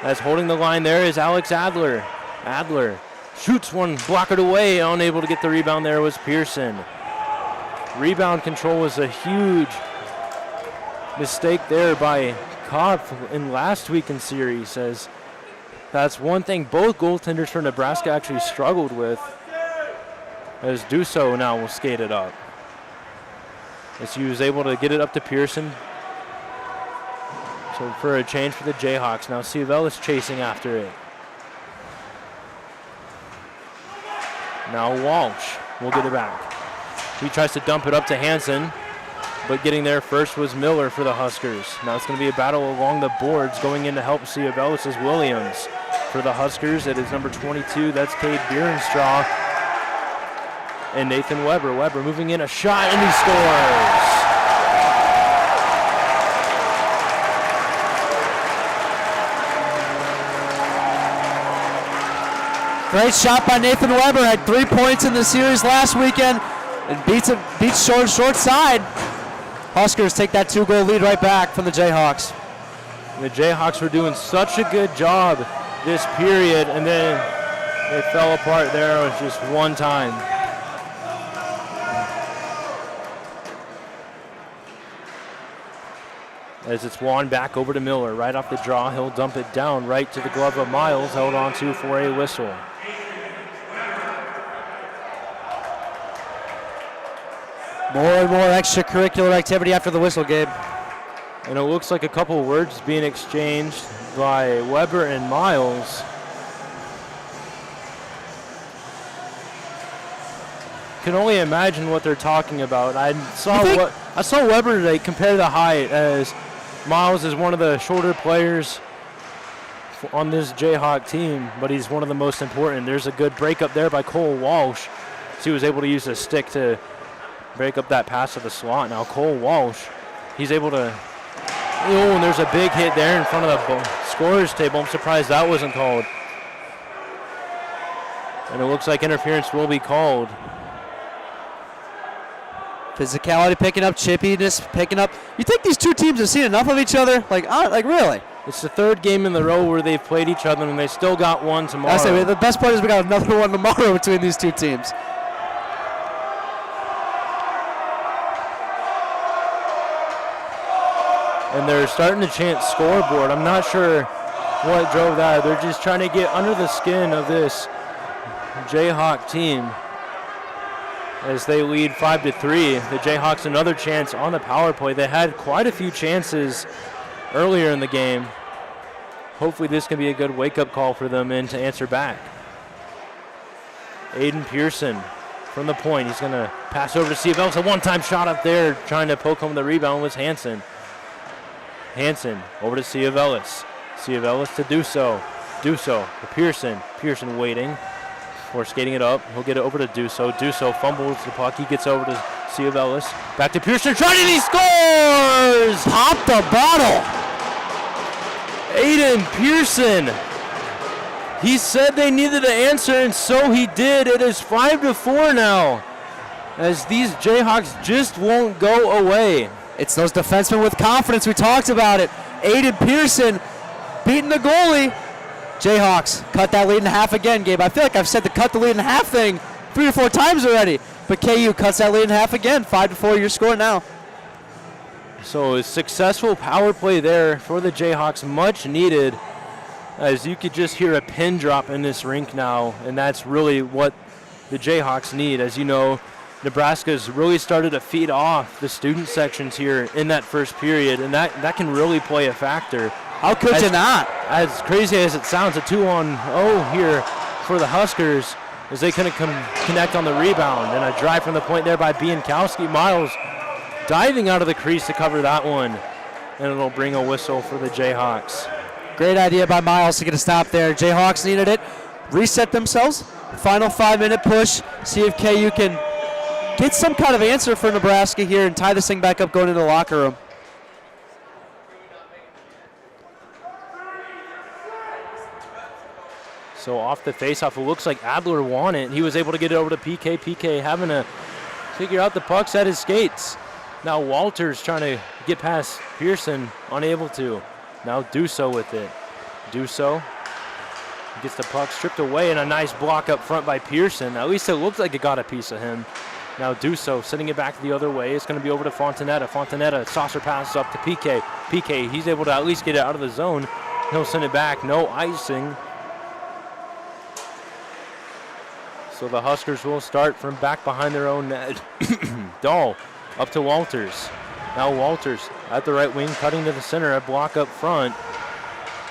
[SPEAKER 1] As holding the line there is Alex Adler. Adler shoots one, blockered away. Unable to get the rebound there was Pearson. Rebound control was a huge mistake there by Kopp in last weekend's series, as that's one thing both goaltenders for Nebraska actually struggled with, as Duso now will skate it up. As he was able to get it up to Pearson. So for a change for the Jayhawks, now Ciavellis chasing after it. Now Walsh will get it back. He tries to dump it up to Hansen, but getting there first was Miller for the Huskers. Now it's going to be a battle along the boards. Going in to help Ciavellis is Williams. For the Huskers, it is number 22. That's Cade Bierenstraw. And Nathan Weber. Weber moving in, a shot, and he scores.
[SPEAKER 2] Great shot by Nathan Weber. Had 3 points in the series last weekend and beats short side. Huskers take that 2-goal lead right back from the Jayhawks.
[SPEAKER 1] The Jayhawks were doing such a good job this period, and then it fell apart there with just one time. As it's won back over to Miller, right off the draw, he'll dump it down right to the glove of Miles, held on to for a whistle.
[SPEAKER 2] More and more extracurricular activity after the whistle, Gabe.
[SPEAKER 1] And it looks like a couple words being exchanged by Weber and Miles. Can only imagine what they're talking about. I saw Weber today compare the height, as Miles is one of the shorter players on this Jayhawk team, but he's one of the most important. There's a good breakup there by Cole Walsh. So he was able to use a stick to break up that pass to the slot. Now Cole Walsh, he's able to, and there's a big hit there in front of the scorer's table. I'm surprised that wasn't called. And it looks like interference will be called.
[SPEAKER 2] Physicality picking up, chippiness picking up. You think these two teams have seen enough of each other? Like really?
[SPEAKER 1] It's the third game in a row where they've played each other, and they still got one tomorrow.
[SPEAKER 2] I say, the best part is we got another one tomorrow between these two teams.
[SPEAKER 1] And they're starting to chant scoreboard. I'm not sure what drove that. They're just trying to get under the skin of this Jayhawk team as they lead 5-3. The Jayhawks another chance on the power play. They had quite a few chances earlier in the game. Hopefully this can be a good wake-up call for them and to answer back. Aiden Pearson from the point. He's going to pass over to Ciavelis. A one-time shot up there trying to poke home the rebound was Hansen. Hansen over to Ciavelis. Ciavelis to Duso. Duso to Pearson. Pearson waiting. Or skating it up. He'll get it over to Duso. Duso fumbles the puck. He gets over to Ciavelis. Back to Pearson. Trying and he scores!
[SPEAKER 2] Pop the bottle.
[SPEAKER 1] Aiden Pearson. He said they needed an answer, and so he did. It is 5-4 now, as these Jayhawks just won't go away.
[SPEAKER 2] It's those defensemen with confidence. We talked about it. Aiden Pearson beating the goalie. Jayhawks cut that lead in half again, Gabe. I feel like I've said the cut the lead in half thing 3 or 4 times already. But KU cuts that lead in half again. 5-4 your score now.
[SPEAKER 1] So a successful power play there for the Jayhawks, much needed, as you could just hear a pin drop in this rink now, and that's really what the Jayhawks need. As you know, Nebraska's really started to feed off the student sections here in that first period, and that can really play a factor.
[SPEAKER 2] How could you not?
[SPEAKER 1] As crazy as it sounds, a 2-on-0 here for the Huskers as they couldn't connect on the rebound. And a drive from the point there by Biankowski. Miles diving out of the crease to cover that one, and it'll bring a whistle for the Jayhawks.
[SPEAKER 2] Great idea by Miles to get a stop there. Jayhawks needed it. Reset themselves. Final 5-minute push. See if KU can get some kind of answer for Nebraska here and tie this thing back up going into the locker room.
[SPEAKER 1] So off the faceoff, it looks like Adler won it. He was able to get it over to PK. PK having to figure out the pucks at his skates. Now Walters trying to get past Pearson, unable to. Now Duso with it. Duso gets the puck stripped away, and a nice block up front by Pearson. At least it looks like it got a piece of him. Now Duso sending it back the other way. It's going to be over to Fontanetta. Fontanetta, saucer passes up to PK. PK, he's able to at least get it out of the zone. He'll send it back. No icing. So the Huskers will start from back behind their own net. Dahl up to Walters. Now Walters at the right wing, cutting to the center, a block up front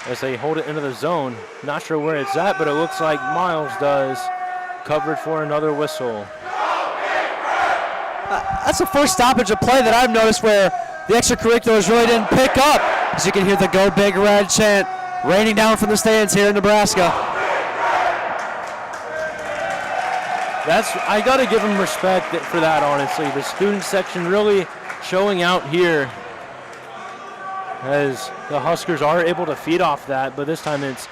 [SPEAKER 1] as they hold it into the zone. Not sure where it's at, but it looks like Miles does. Covered for another whistle.
[SPEAKER 2] That's the first stoppage of play that I've noticed where the extracurriculars really didn't pick up. As you can hear the Go Big Red chant raining down from the stands here in Nebraska.
[SPEAKER 1] I got to give them respect for that, honestly. The student section really showing out here as the Huskers are able to feed off that, but this time it's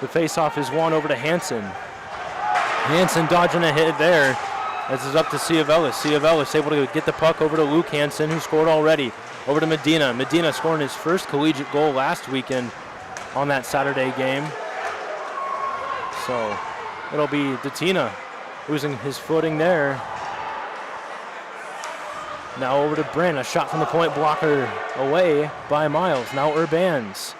[SPEAKER 1] the faceoff is won over to Hansen. Hansen dodging a hit there as it's up to Ciavelis. Ciavelis able to get the puck over to Luke Hansen, who scored already. Over to Medina. Medina scoring his first collegiate goal last weekend on that Saturday game. So it'll be Datina losing his footing there. Now over to Brent, a shot from the point, blocker away by Miles. Now Urbans.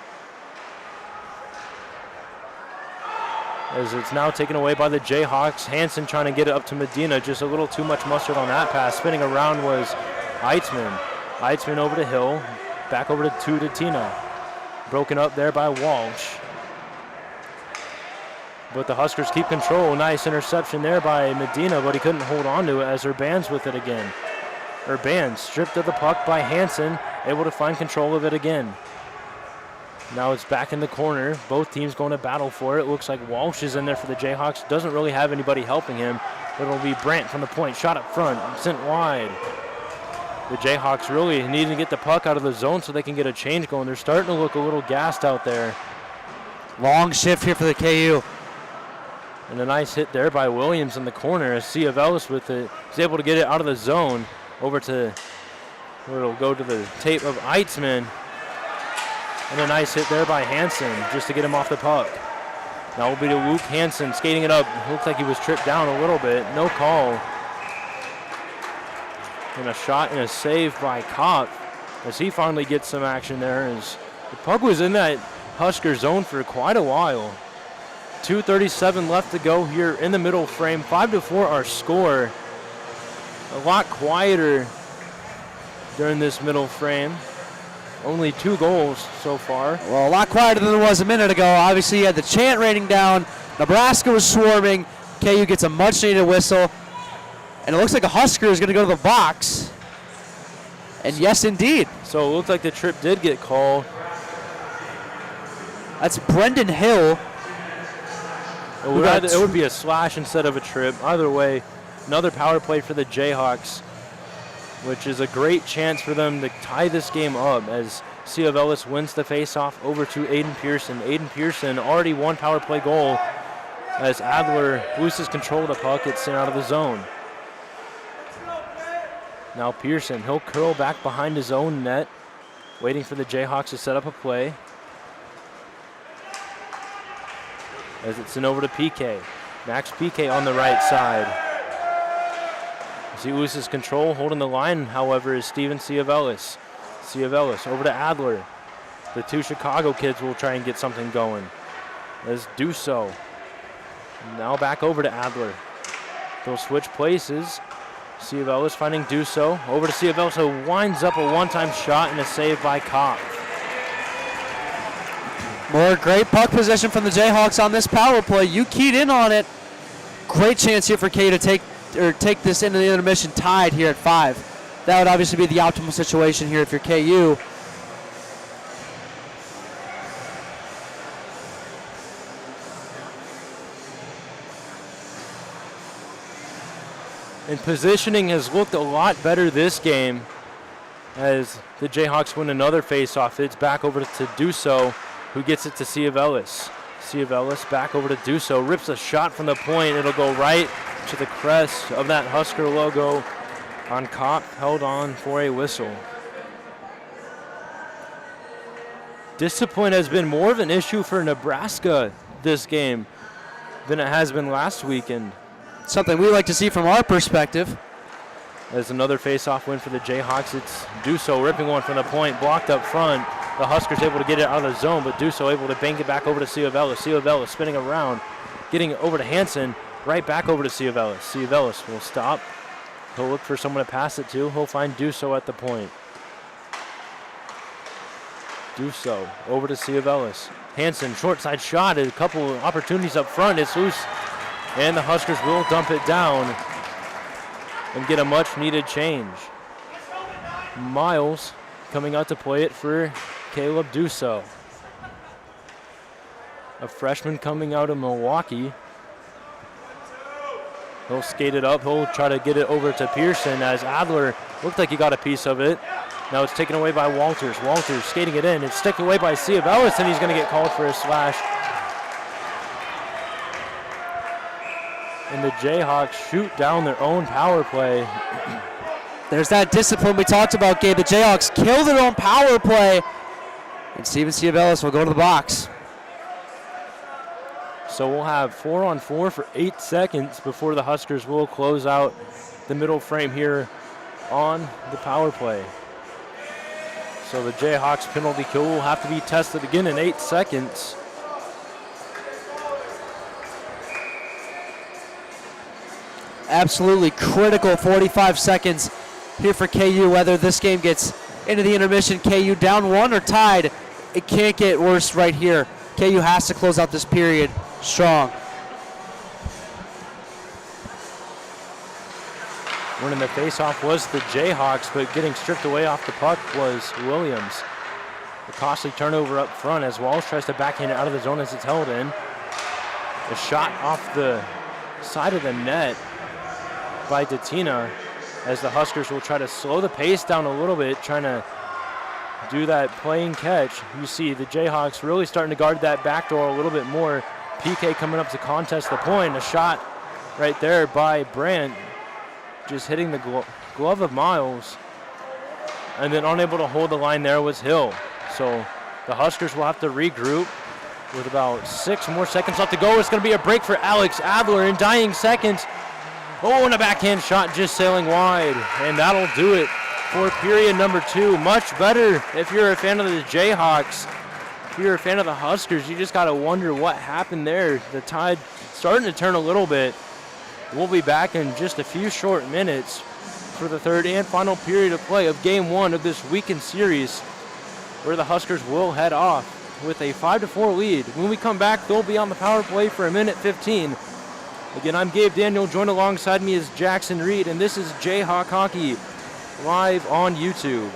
[SPEAKER 1] As it's now taken away by the Jayhawks. Hansen trying to get it up to Medina, just a little too much mustard on that pass. Spinning around was Eitzman. Eitzman over to Hill, back over to Datina. Broken up there by Walsh. But the Huskers keep control. Nice interception there by Medina, but he couldn't hold on to it as Urbans with it again. Urbans stripped of the puck by Hansen, able to find control of it again. Now it's back in the corner. Both teams going to battle for it. Looks like Walsh is in there for the Jayhawks. Doesn't really have anybody helping him. But it'll be Brandt from the point. Shot up front, sent wide. The Jayhawks really need to get the puck out of the zone so they can get a change going. They're starting to look a little gassed out there.
[SPEAKER 2] Long shift here for the KU.
[SPEAKER 1] And a nice hit there by Williams in the corner as Ciavelis with it. He's able to get it out of the zone. over to where it'll go to the tape of Eitzman. And a nice hit there by Hansen just to get him off the puck. Now will be to Luke Hansen skating it up. Looks like he was tripped down a little bit. No call. And a shot and a save by Kopp as he finally gets some action there. As the puck was in that Husker zone for quite a while. 2:37 left to go here in the middle frame. 5-4 our score. A lot quieter during this middle frame. Only 2 goals so far.
[SPEAKER 2] Well, a lot quieter than it was a minute ago. Obviously, you had the chant raining down. Nebraska was swarming. KU gets a much-needed whistle. And it looks like a Husker is going to go to the box. And yes, indeed.
[SPEAKER 1] So it looks like the trip did get called.
[SPEAKER 2] That's Brendan Hill.
[SPEAKER 1] It would be a slash instead of a trip. Either way, another power play for the Jayhawks, which is a great chance for them to tie this game up as Ciavellis wins the faceoff over to Aiden Pearson. Aiden Pearson already 1 power play goal as Adler loses control of the puck. It's sent out of the zone. Now Pearson, he'll curl back behind his own net, waiting for the Jayhawks to set up a play. As it's sent over to PK. Max PK on the right side. As he loses control, holding the line, however, is Steven Ciavellis. Ciavellis over to Adler. The 2 Chicago kids will try and get something going. As Dusso. Now back over to Adler. They'll switch places. Ciavellis finding Dusso. Over to Ciavellis, who winds up a one-time shot and a save by Kopp.
[SPEAKER 2] More great puck possession from the Jayhawks on this power play. You keyed in on it. Great chance here for KU to take this into the intermission tied here at 5. That would obviously be the optimal situation here if you're KU.
[SPEAKER 1] And positioning has looked a lot better this game as the Jayhawks win another faceoff. It's back over to Dusso, who gets it to Ciavellis. Ciavellis back over to Dusso, rips a shot from the point. It'll go right to the crest of that Husker logo on Kopp, held on for a whistle. Discipline has been more of an issue for Nebraska this game than it has been last weekend.
[SPEAKER 2] Something we like to see from our perspective.
[SPEAKER 1] As another face-off win for the Jayhawks, it's Dusso ripping one from the point, blocked up front. The Huskers able to get it out of the zone, but Dusso able to bank it back over to Ciavellis. Ciavellis spinning around, getting it over to Hansen, right back over to Ciavellis. Ciavellis will stop. He'll look for someone to pass it to. He'll find Dusso at the point. Dusso over to Ciavellis. Hansen, short side shot, a couple of opportunities up front. It's loose, and the Huskers will dump it down and get a much-needed change. Miles coming out to play it for Caleb Dusso. A freshman coming out of Milwaukee. He'll skate it up. He'll try to get it over to Pearson as Adler looked like he got a piece of it. Now it's taken away by Walters. Walters skating it in. It's sticked away by Ciavellis, and he's going to get called for a slash. And the Jayhawks shoot down their own power play.
[SPEAKER 2] There's that discipline we talked about, Gabe. The Jayhawks kill their own power play. And Steven Ciavellis will go to the box.
[SPEAKER 1] So we'll have 4-on-4 for 8 seconds before the Huskers will close out the middle frame here on the power play. So the Jayhawks penalty kill will have to be tested again in 8 seconds.
[SPEAKER 2] Absolutely critical 45 seconds here for KU. Whether this game gets into the intermission, KU down 1 or tied, it can't get worse right here. KU has to close out this period strong.
[SPEAKER 1] Winning the faceoff was the Jayhawks, but getting stripped away off the puck was Williams. A costly turnover up front as Walsh tries to backhand it out of the zone as it's held in. A shot off the side of the net by Datina as the Huskers will try to slow the pace down a little bit, trying to do that playing catch. You see the Jayhawks really starting to guard that back door a little bit more. PK coming up to contest the point. A shot right there by Brandt, just hitting the glove of Miles. And then unable to hold the line there was Hill. So the Huskers will have to regroup with about 6 more seconds left to go. It's going to be a break for Alex Adler in dying seconds. Oh, and a backhand shot just sailing wide. And that'll do it for period number 2. Much better if you're a fan of the Jayhawks. If you're a fan of the Huskers, you just got to wonder what happened there. The tide starting to turn a little bit. We'll be back in just a few short minutes for the third and final period of play of game 1 of this weekend series, where the Huskers will head off with a 5-4 lead. When we come back, they'll be on the power play for a minute 15. Again, I'm Gabe Daniel. Joined alongside me is Jackson Reed, and this is Jayhawk Hockey live on YouTube.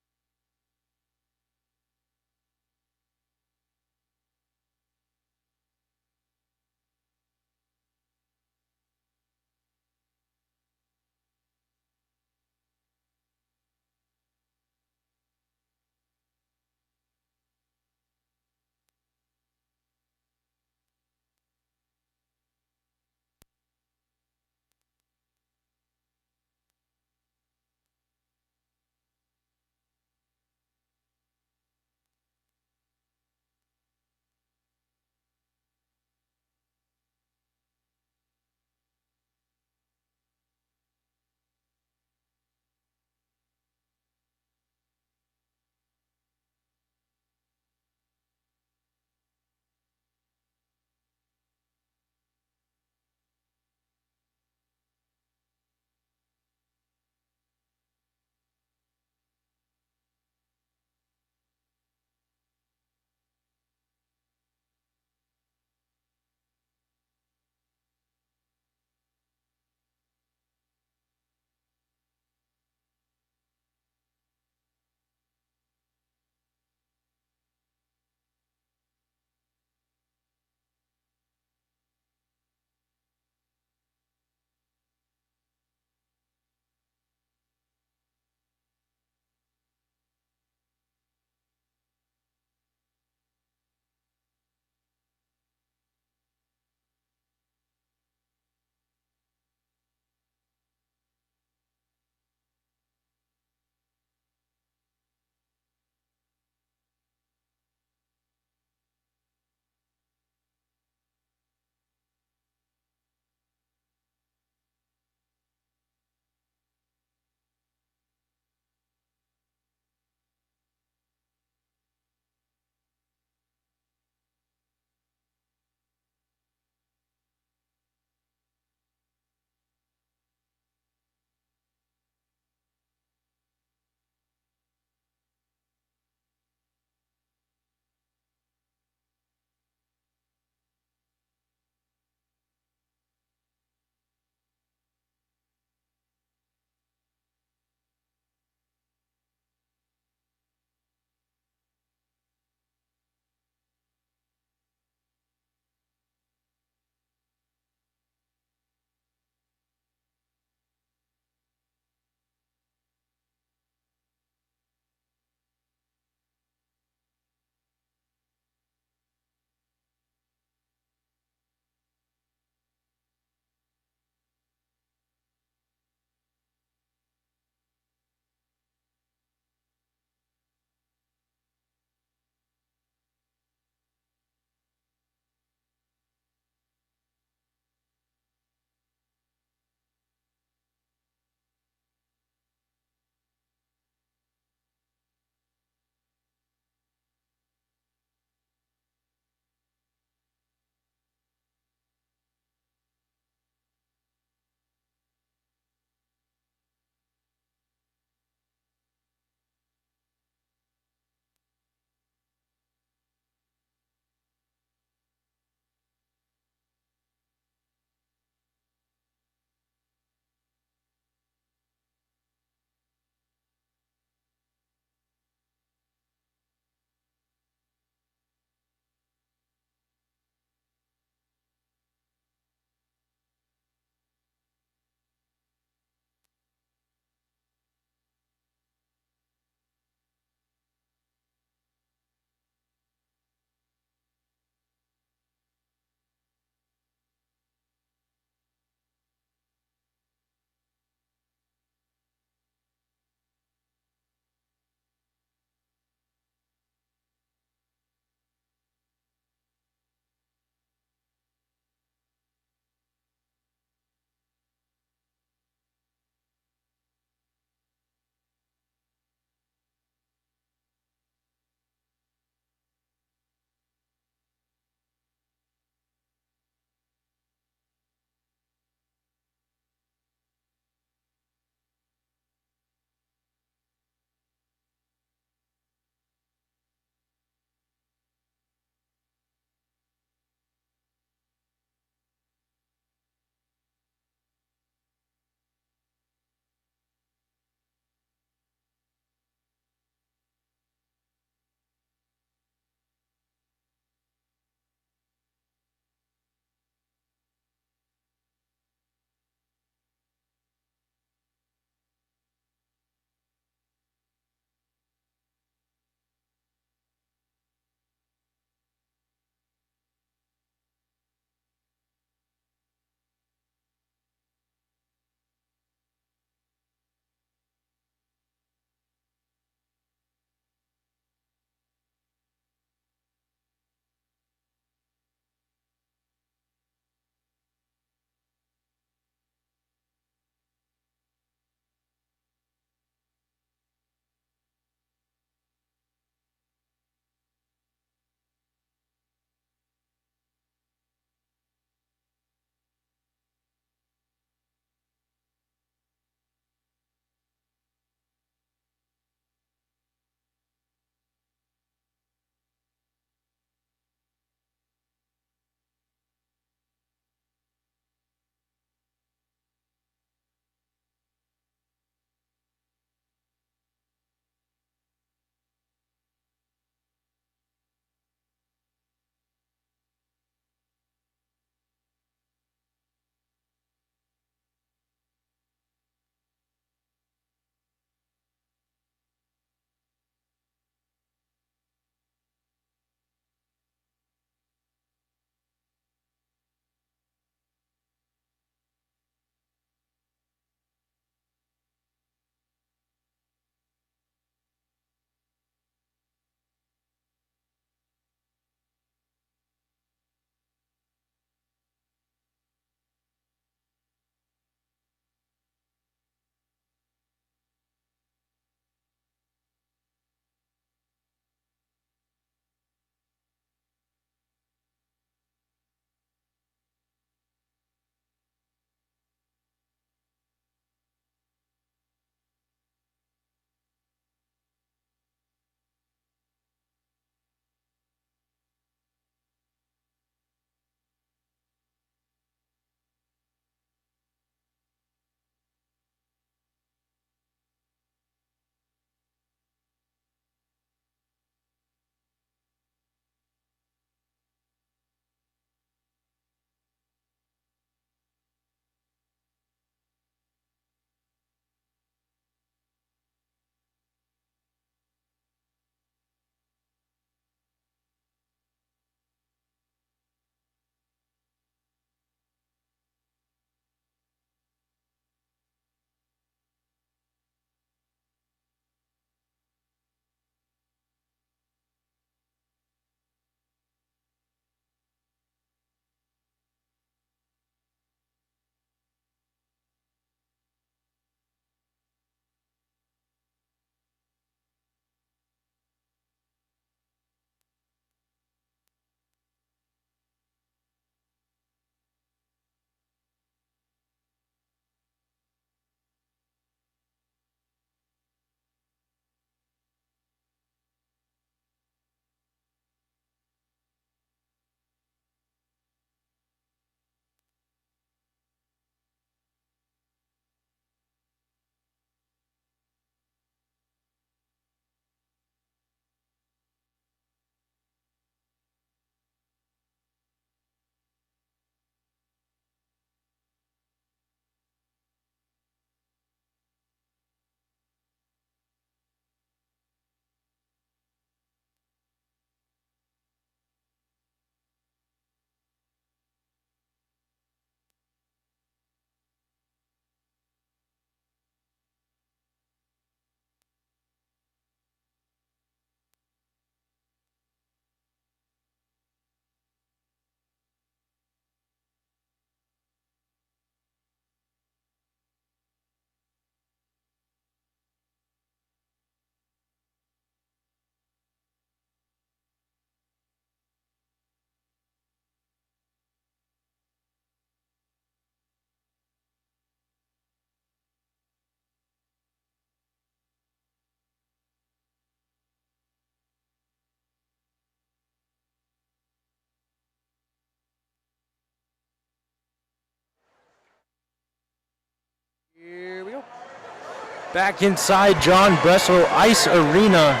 [SPEAKER 1] Back inside John Breslow Ice Arena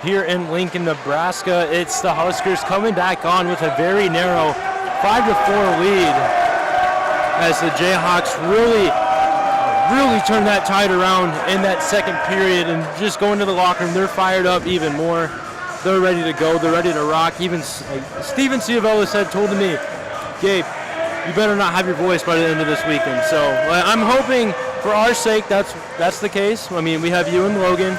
[SPEAKER 1] here in Lincoln, Nebraska. It's the Huskers coming back on with a very narrow 5-4 lead as the Jayhawks really turn that tide around in that second period and just go into the locker room. They're fired up even more. They're ready to go. They're ready to rock. Even Steven Ciavellis had told me, Gabe, you better not have your voice by the end of this weekend. So I'm hoping for our sake that's the case. I mean, we have you and Logan.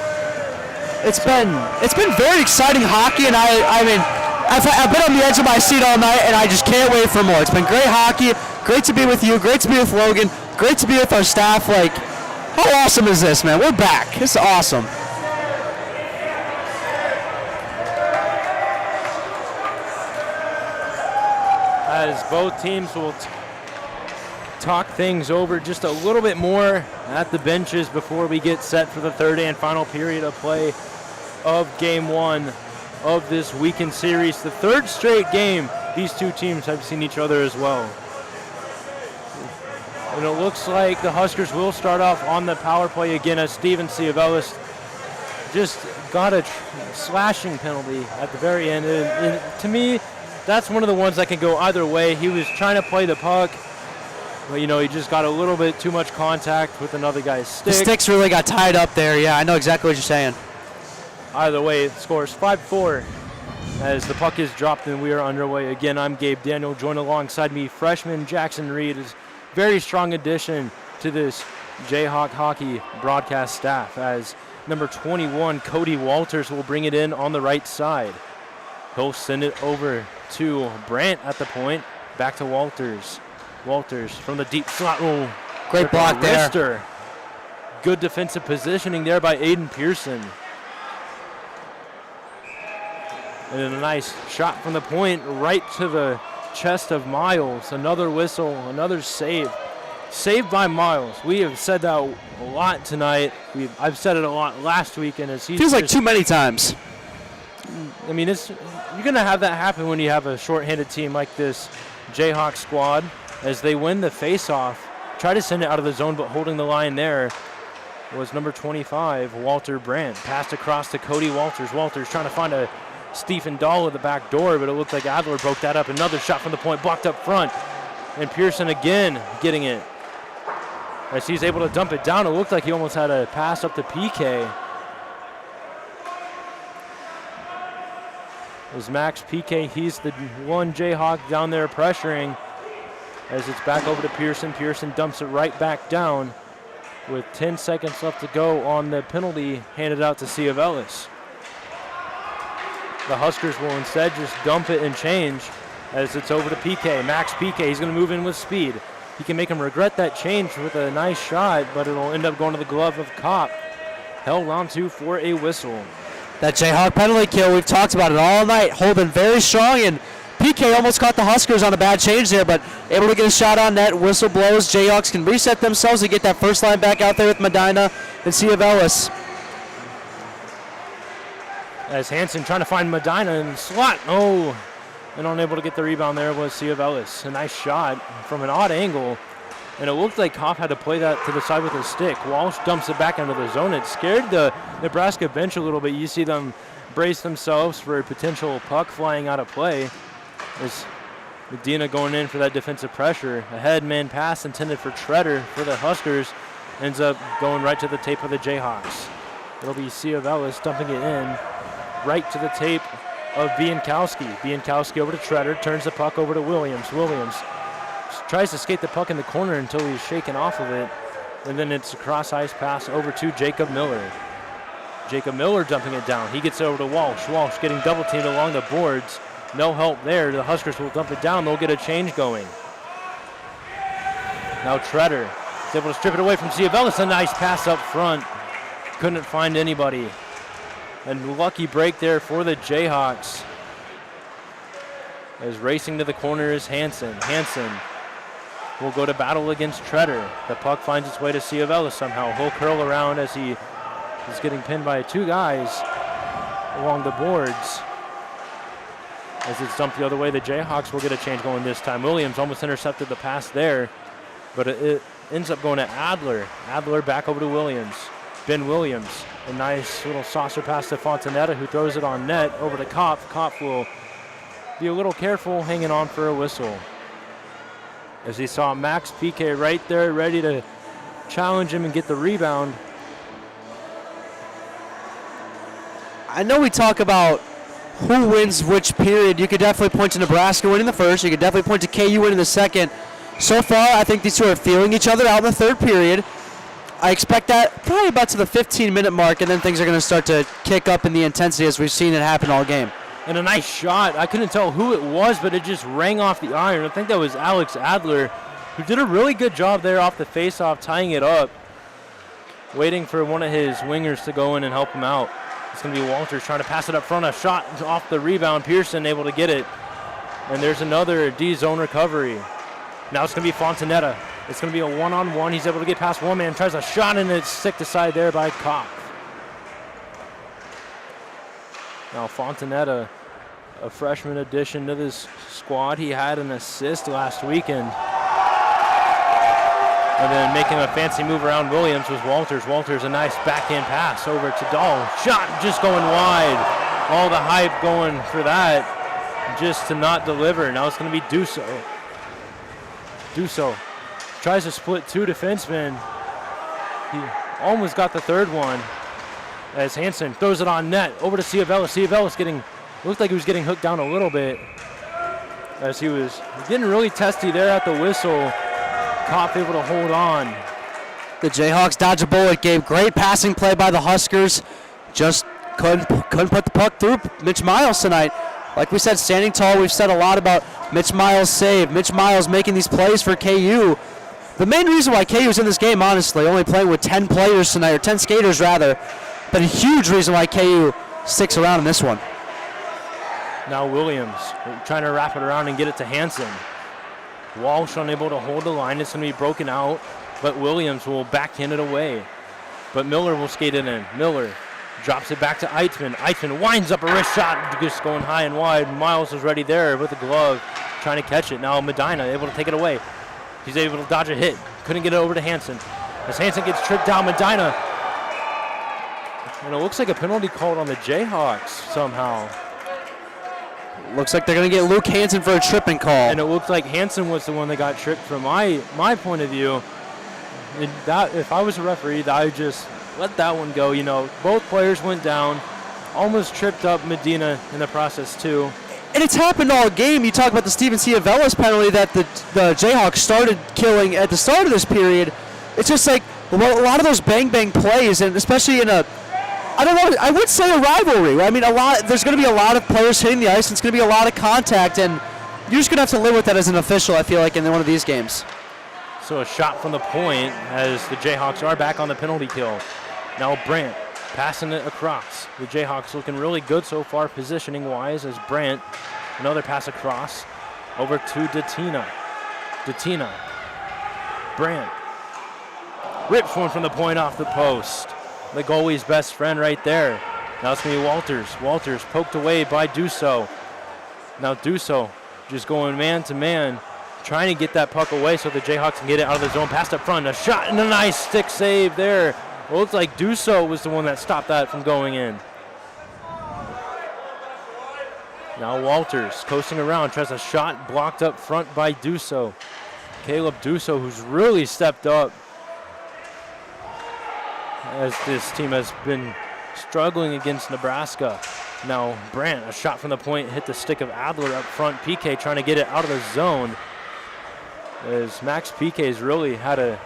[SPEAKER 2] It's been very exciting hockey, and I mean I've been on the edge of my seat all night, and I just can't wait for more. It's been great hockey. Great to be with you. Great to be with Logan. Great to be with our staff. Like, how awesome is this, man? We're back. This is awesome.
[SPEAKER 1] As both teams will talk things over just a little bit more at the benches before we get set for the third and final period of play of Game 1 of this weekend series. The third straight game these two teams have seen each other as well. And it looks like the Huskers will start off on the power play again as Steven Ciavellis just got a slashing penalty at the very end. And to me, that's one of the ones that can go either way. He was trying to play the puck, but he just got a little bit too much contact with another guy's stick.
[SPEAKER 2] The sticks really got tied up there. Yeah, I know exactly what you're saying.
[SPEAKER 1] Either way, the score is 5-4 as the puck is dropped and we are underway. Again, I'm Gabe Daniel. Joined alongside me, freshman Jackson Reed, is very strong addition to this Jayhawk hockey broadcast staff as number 21, Cody Walters, will bring it in on the right side. He'll send it over to Brandt at the point. Back to Walters. Walters from the deep slot. Oh,
[SPEAKER 2] great block there.
[SPEAKER 1] Wrister. Good defensive positioning there by Aiden Pearson. And then a nice shot from the point right to the chest of Miles. Another whistle, another save. Saved by Miles. We have said that a lot tonight. I've said it a lot last weekend. As he
[SPEAKER 2] feels like too many times.
[SPEAKER 1] I mean, you're going to have that happen when you have a shorthanded team like this Jayhawk squad as they win the face-off. Try to send it out of the zone, but holding the line there was number 25, Walter Brandt. Passed across to Cody Walters. Walters trying to find a Stephen Dahl at the back door, but it looked like Adler broke that up. Another shot from the point, blocked up front. And Pearson again getting it. As he's able to dump it down, it looked like he almost had a pass up to PK. As Max PK, he's the one Jayhawk down there pressuring. As it's back over to Pearson. Pearson dumps it right back down with 10 seconds left to go on the penalty handed out to Ciavellis. The Huskers will instead just dump it and change as it's over to PK. Max PK, he's going to move in with speed. He can make him regret that change with a nice shot, but it'll end up going to the glove of Kopp. Held onto for a whistle.
[SPEAKER 2] That Jayhawk penalty kill, we've talked about it all night, holding very strong, and PK almost caught the Huskers on a bad change there, but able to get a shot on net. Whistle blows. Jayhawks can reset themselves and get that first line back out there with Medina and Ciavellis.
[SPEAKER 1] As Hansen trying to find Medina in the slot. Oh, and unable to get the rebound there was Ciavellis. A nice shot from an odd angle. And it looked like Kopp had to play that to the side with his stick. Walsh dumps it back into the zone. It scared the Nebraska bench a little bit. You see them brace themselves for a potential puck flying out of play. As Medina going in for that defensive pressure. A head-man pass intended for Treader for the Huskers. Ends up going right to the tape of the Jayhawks. It'll be Ciavellis dumping it in right to the tape of Biankowski. Biankowski over to Treader. Turns the puck over to Williams. Williams tries to skate the puck in the corner until he's shaken off of it. And then it's a cross-ice pass over to Jacob Miller. Jacob Miller dumping it down. He gets over to Walsh. Walsh getting double-teamed along the boards. No help there. The Huskers will dump it down. They'll get a change going. Now Treader is able to strip it away from Ciavellis. A nice pass up front. Couldn't find anybody. And lucky break there for the Jayhawks. As racing to the corner is Hansen. Hansen will go to battle against Treader. The puck finds its way to Ciavellis somehow. He'll curl around as he is getting pinned by two guys along the boards. As it's dumped the other way, the Jayhawks will get a change going this time. Williams almost intercepted the pass there, but it ends up going to Adler. Adler back over to Williams. Ben Williams. A nice little saucer pass to Fontanetta, who throws it on net over to Kopf. Kopf will be a little careful, hanging on for a whistle. As he saw Max PK right there, ready to challenge him and get the rebound.
[SPEAKER 2] I know we talk about who wins which period. You could definitely point to Nebraska winning the first. You could definitely point to KU winning the second. So far, I think these two are feeling each other out in the third period. I expect that probably about to the 15-minute mark, and then things are going to start to kick up in the intensity as we've seen it happen all game.
[SPEAKER 1] And a nice shot. I couldn't tell who it was, but it just rang off the iron. I think that was Alex Adler, who did a really good job there off the face-off, tying it up, waiting for one of his wingers to go in and help him out. It's going to be Walters trying to pass it up front. A shot off the rebound. Pearson able to get it. And there's another D-zone recovery. Now it's going to be Fontanetta. It's going to be a one-on-one. He's able to get past one man. Tries a shot, and it's sticked aside there by Kopf. Now Fontanetta, a freshman addition to this squad. He had an assist last weekend. And then making a fancy move around Williams was Walters. Walters, a nice backhand pass over to Dahl. Shot just going wide. All the hype going for that, just to not deliver. Now it's going to be Dusso. Dusso tries to split two defensemen. He almost got the third one as Hansen throws it on net over to Ciavellis. Ciavellis looked like he was getting hooked down a little bit as he was getting really testy there at the whistle. Kopf able to hold on.
[SPEAKER 2] The Jayhawks dodge a bullet. Gave great passing play by the Huskers. Just couldn't put the puck through Mitch Miles tonight. Like we said, standing tall. We've said a lot about Mitch Miles' save. Mitch Miles making these plays for KU. The main reason why KU's in this game, honestly, only playing with 10 players tonight, or 10 skaters rather, but a huge reason why KU sticks around in this one.
[SPEAKER 1] Now Williams trying to wrap it around and get it to Hansen. Walsh unable to hold the line. It's going to be broken out, but Williams will backhand it away. But Miller will skate it in. Miller drops it back to Eitzman. Eitzman winds up a wrist shot, just going high and wide. Miles was ready there with a glove, trying to catch it. Now Medina able to take it away. He's able to dodge a hit. Couldn't get it over to Hansen. As Hansen gets tripped down, Medina. And it looks like a penalty called on the Jayhawks somehow.
[SPEAKER 2] Looks like they're going to get Luke Hansen for a tripping call.
[SPEAKER 1] And it looks like Hansen was the one that got tripped from my point of view. And that, if I was a referee, I would just let that one go. You know, both players went down, almost tripped up Medina in the process too.
[SPEAKER 2] And it's happened all game. You talk about the Steven Ciavellis penalty that the Jayhawks started killing at the start of this period. It's just like a lot of those bang-bang plays, and especially in a, I don't know, I would say a rivalry. I mean, there's going to be a lot of players hitting the ice, and it's going to be a lot of contact, and you're just going to have to live with that as an official, I feel like, in one of these games.
[SPEAKER 1] So a shot from the point as the Jayhawks are back on the penalty kill. Now Brandt passing it across. The Jayhawks looking really good so far positioning-wise as Brandt, another pass across over to Datina. Datina, Brandt, rips one from the point off the post. The goalie's best friend right there. Now it's going to be Walters. Walters poked away by Dusso. Now Dusso just going man-to-man, trying to get that puck away so the Jayhawks can get it out of the zone. Passed up front, a shot and a nice stick save there. It looks like Dusso was the one that stopped that from going in. Now Walters coasting around, tries a shot blocked up front by Dusso. Caleb Dusso, who's really stepped up as this team has been struggling against Nebraska. Now Brandt, a shot from the point, hit the stick of Adler up front. PK trying to get it out of the zone. As Max PK has really had a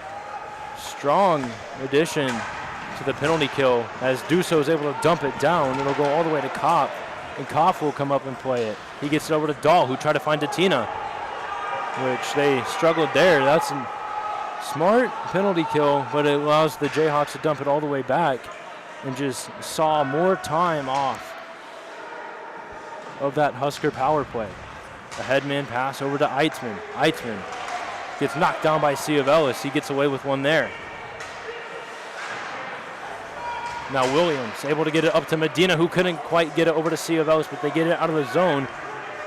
[SPEAKER 1] strong addition to the penalty kill as Dusso is able to dump it down. It'll go all the way to Kopf, and Kopf will come up and play it. He gets it over to Dahl, who tried to find Datina, which they struggled there. That's a smart penalty kill, but it allows the Jayhawks to dump it all the way back and just saw more time off of that Husker power play. A headman pass over to Eitzman. Eitzman gets knocked down by Ciavellis. He gets away with one there. Now Williams able to get it up to Medina, who couldn't quite get it over to Ciavellis, but they get it out of the zone.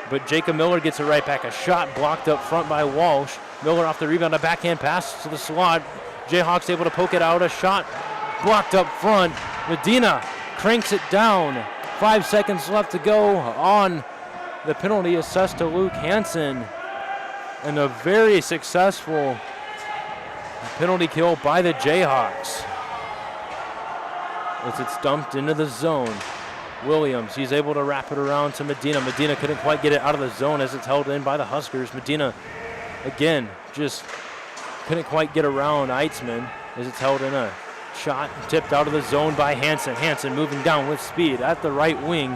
[SPEAKER 1] But Jacob Miller gets it right back. A shot blocked up front by Walsh. Miller off the rebound, a backhand pass to the slot. Jayhawks able to poke it out. A shot blocked up front. Medina cranks it down. 5 seconds left to go on the penalty assessed to Luke Hansen. And a very successful penalty kill by the Jayhawks. As it's dumped into the zone. Williams, he's able to wrap it around to Medina. Medina couldn't quite get it out of the zone as it's held in by the Huskers. Medina, again, just couldn't quite get around Eitzman as it's held in a shot tipped out of the zone by Hansen. Hansen moving down with speed at the right wing.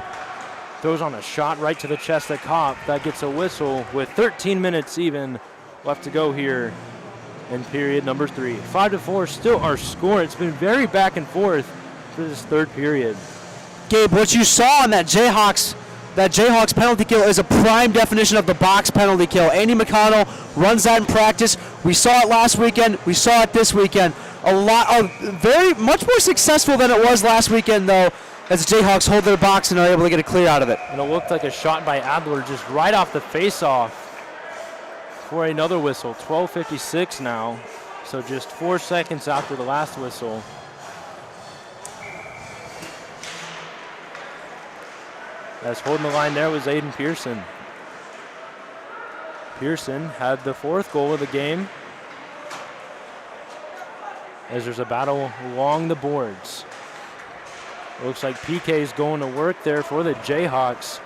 [SPEAKER 1] Throws on a shot right to the chest of Kopp. That gets a whistle with 13 minutes even left to go here in period number 3. 5-4 still our score. It's been very back and forth for this third period.
[SPEAKER 2] Gabe, what you saw on that Jayhawks penalty kill is a prime definition of the box penalty kill. Andy McConnell runs that in practice. We saw it last weekend. We saw it this weekend. Much more successful than it was last weekend, though, as the Jayhawks hold their box and are able to get a clear out of it.
[SPEAKER 1] And it looked like a shot by Adler just right off the face-off for another whistle. 12:56 now, so just 4 seconds after the last whistle. As holding the line there was Aiden Pearson. Pearson had the 4th goal of the game. As there's a battle along the boards. Looks like PK is going to work there for the Jayhawks.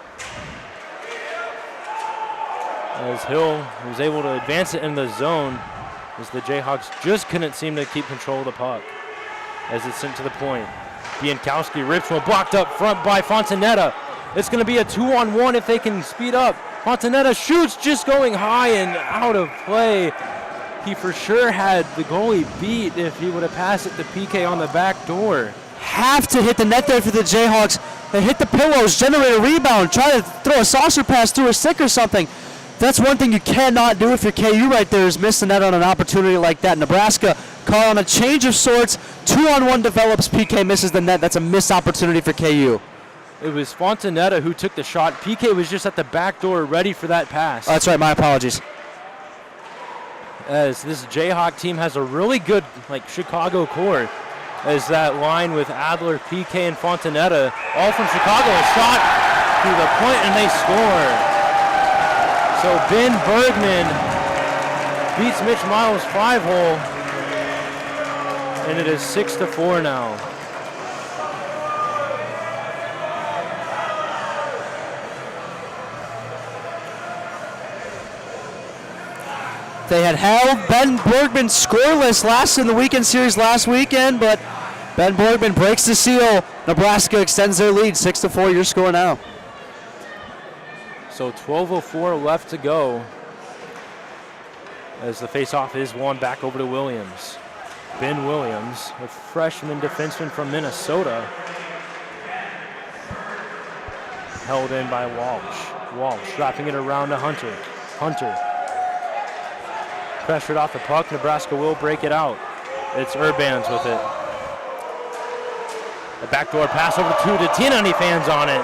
[SPEAKER 1] As Hill was able to advance it in the zone, as the Jayhawks just couldn't seem to keep control of the puck. As it's sent to the point. Bienkowski rips one, blocked up front by Fontanetta. It's going to be a 2-on-1 if they can speed up. Fontanetta shoots, just going high and out of play. He for sure had the goalie beat if he would have passed it to PK on the back door.
[SPEAKER 2] Have to hit the net there for the Jayhawks. They hit the pillows, generate a rebound, try to throw a saucer pass through a stick or something. That's one thing you cannot do if you're KU right there, is miss the net on an opportunity like that. Nebraska call on a change of sorts. 2-on-1 develops, PK misses the net. That's a missed opportunity for KU.
[SPEAKER 1] It was Fontanetta who took the shot. PK was just at the back door ready for that pass.
[SPEAKER 2] Oh, that's right, my apologies.
[SPEAKER 1] As this Jayhawk team has a really good Chicago core. As that line with Adler, PK, and Fontanetta, all from Chicago, a shot through the point and they score. So Ben Bergman beats Mitch Miles' 5-hole, and it is 6-4 now.
[SPEAKER 2] They had held Ben Bergman scoreless in the weekend series last weekend, but Ben Bergman breaks the seal. Nebraska extends their lead, 6-4. Your score now.
[SPEAKER 1] So 12:04 left to go as the faceoff is won back over to Williams. Ben Williams, a freshman defenseman from Minnesota, held in by Walsh. Walsh wrapping it around to Hunter. Hunter pressured off the puck. Nebraska will break it out. It's Urbans with it. A backdoor pass over to Tina, and he fans on it.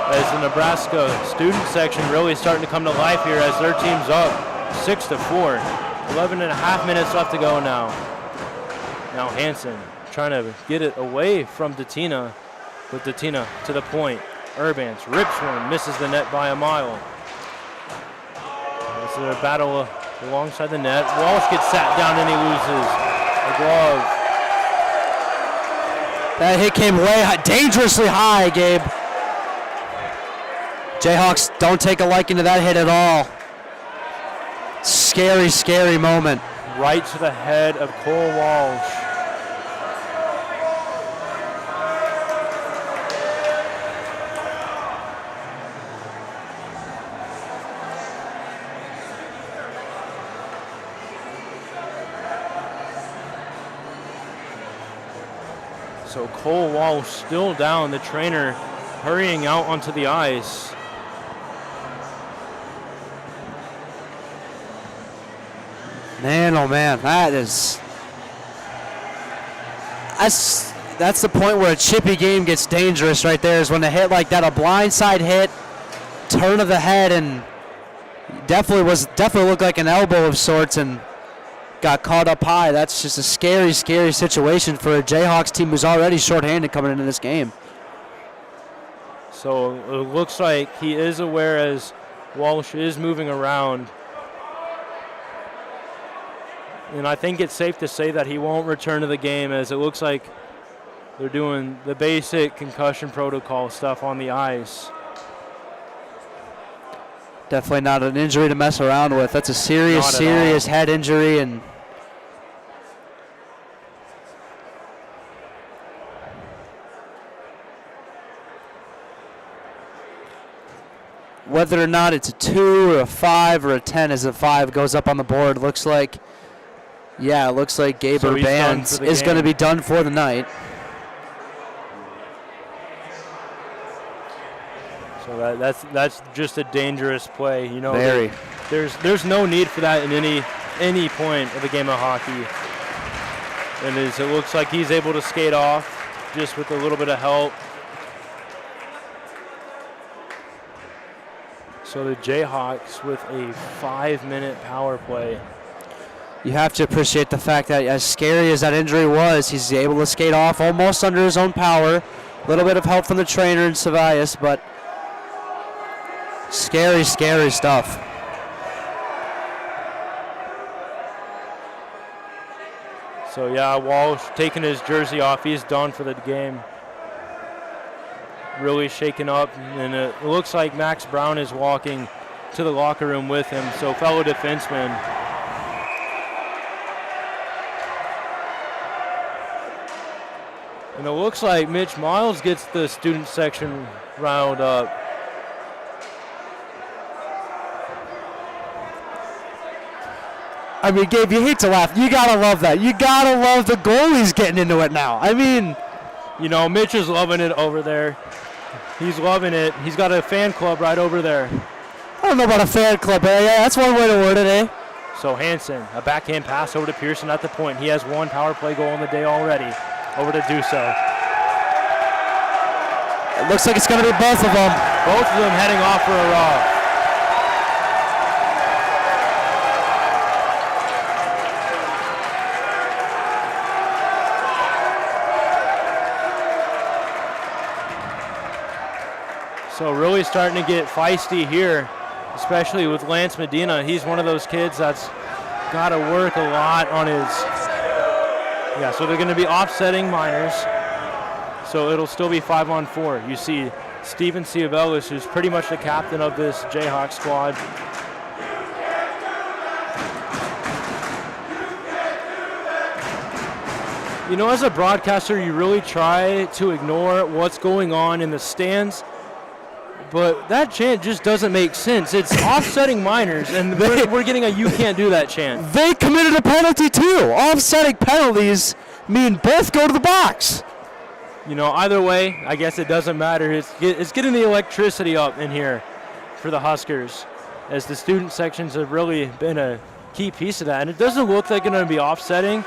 [SPEAKER 1] As the Nebraska student section really starting to come to life here as their team's up 6-4. 11.5 minutes left to go now. Now Hansen trying to get it away from Datina, with Datina to the point. Urbans rips one, misses the net by a mile. It's a battle alongside the net. Walsh gets sat down and he loses a glove.
[SPEAKER 2] That hit came way high, dangerously high, Gabe. Jayhawks don't take a liking to that hit at all. Scary, scary moment.
[SPEAKER 1] Right to the head of Cole Walsh. So Cole Walsh still down, the trainer hurrying out onto the ice.
[SPEAKER 2] Man, oh man, that's the point where a chippy game gets dangerous right there, is when a hit like that, a blindside hit, turn of the head, and definitely looked like an elbow of sorts, and got caught up high. That's just a scary, scary situation for a Jayhawks team who's already shorthanded coming into this game.
[SPEAKER 1] So it looks like he is aware as Walsh is moving around. And I think it's safe to say that he won't return to the game, as it looks like they're doing the basic concussion protocol stuff on the ice.
[SPEAKER 2] Definitely not an injury to mess around with. That's a serious head injury. And whether or not it's a 2 or a 5 or a 10 as a 5 goes up on the board, looks like, yeah, it looks like Gabe Urbans is going to be done for the night.
[SPEAKER 1] So that's just a dangerous play. You know,
[SPEAKER 2] Very.
[SPEAKER 1] There's no need for that in any point of the game of hockey. And it looks like he's able to skate off just with a little bit of help. So the Jayhawks with a 5-minute power play.
[SPEAKER 2] You have to appreciate the fact that as scary as that injury was, he's able to skate off almost under his own power. A little bit of help from the trainer and Savias, but scary, scary stuff.
[SPEAKER 1] So yeah, Walsh taking his jersey off. He's done for the game. Really shaken up, and it looks like Max Brown is walking to the locker room with him. So fellow defenseman. And it looks like Mitch Miles gets the student section riled up.
[SPEAKER 2] I mean, Gabe, you hate to laugh. You gotta love that. You gotta love the goalies getting into it now. I mean,
[SPEAKER 1] you know, Mitch is loving it over there. He's loving it. He's got a fan club right over there.
[SPEAKER 2] I don't know about a fan club, but yeah, that's one way to word it, eh?
[SPEAKER 1] So Hansen, a backhand pass over to Pearson at the point. He has one power play goal in the day already. Over to Dusso.
[SPEAKER 2] It looks like it's going to be both of them.
[SPEAKER 1] Both of them heading off for a raw. So really starting to get feisty here, especially with Lance Medina. He's one of those kids that's got to work a lot on his... Yeah, so they're going to be offsetting minors. So it'll still be 5-on-4. You see Steven Ciavellis, who's pretty much the captain of this Jayhawk squad. You know, as a broadcaster, you really try to ignore what's going on in the stands. But that chant just doesn't make sense. It's offsetting minors, and we're getting a "you can't do that" chant.
[SPEAKER 2] They committed a penalty too. Offsetting penalties mean both go to the box.
[SPEAKER 1] You know, either way, I guess it doesn't matter. It's getting the electricity up in here for the Huskers, as the student sections have really been a key piece of that. And it doesn't look like they're going to be offsetting,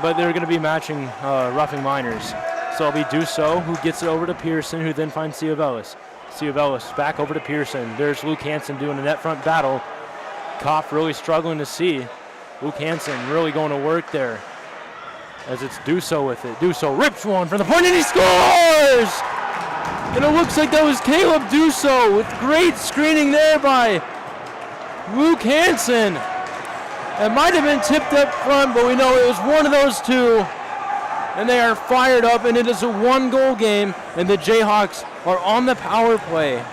[SPEAKER 1] but they're going to be matching roughing minors. So it'll be Dusso who gets it over to Pearson, who then finds Ciavellis. Ciavellis back over to Pearson. There's Luke Hansen doing a net front battle. Koff really struggling to see. Luke Hansen really going to work there, as it's Dusso with it. Dusso rips one from the point and he scores! And it looks like that was Caleb Dusso with great screening there by Luke Hansen. It might have been tipped up front, but we know it was one of those two. And they are fired up, and it is a 1-goal game, and the Jayhawks are on the power play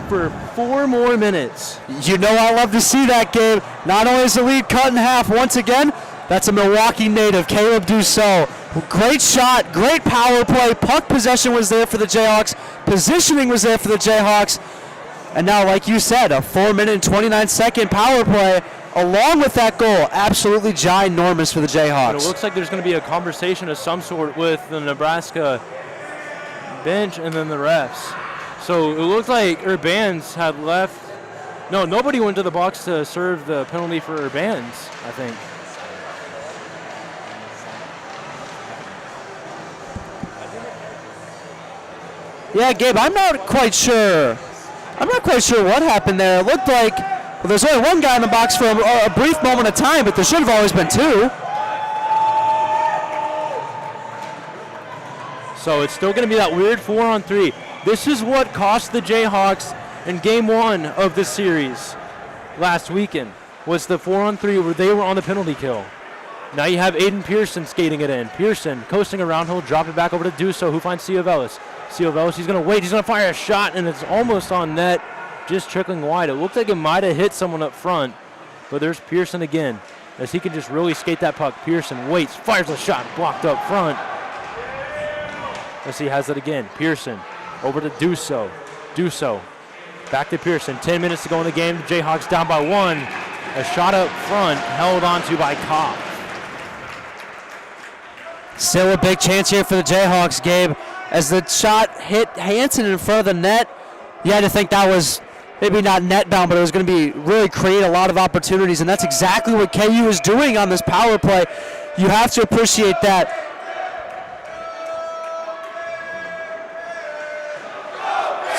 [SPEAKER 1] for 4 more minutes.
[SPEAKER 2] You know I love to see that, Gabe. Not only is the lead cut in half, once again, that's a Milwaukee native, Caleb Dusso. Great shot, great power play. Puck possession was there for the Jayhawks. Positioning was there for the Jayhawks. And now, like you said, a 4-minute and 29-second power play along with that goal. Absolutely ginormous for the Jayhawks.
[SPEAKER 1] But it looks like there's going to be a conversation of some sort with the Nebraska bench and then the refs. So it looked like Urbans had left. No, nobody went to the box to serve the penalty for Urbans, I think. Yeah,
[SPEAKER 2] Gabe, I'm not quite sure what happened there. It looked like Well, there's only one guy in the box for a brief moment of time, but there should have always been two.
[SPEAKER 1] So it's still going to be that weird 4-on-3. This is what cost the Jayhawks in game 1 of the series last weekend, was the 4-on-3 where they were on the penalty kill. Now you have Aiden Pearson skating it in. Pearson coasting around, he'll drop it back over to Duso, who finds Ciovelis. Ciovelis, he's going to wait, he's going to fire a shot, and it's almost on net, just trickling wide. It looked like it might have hit someone up front, but there's Pearson again, as he can just really skate that puck. Pearson waits, fires a shot, blocked up front. As he has it again. Pearson over to Duso. Duso back to Pearson. 10 minutes to go in the game. The Jayhawks down by 1. A shot up front held onto by Kopp.
[SPEAKER 2] Still a big chance here for the Jayhawks, Gabe. As the shot hit Hansen in front of the net, you had to think that was maybe not net bound, but it was going to be really create a lot of opportunities, and that's exactly what KU is doing on this power play. You have to appreciate that.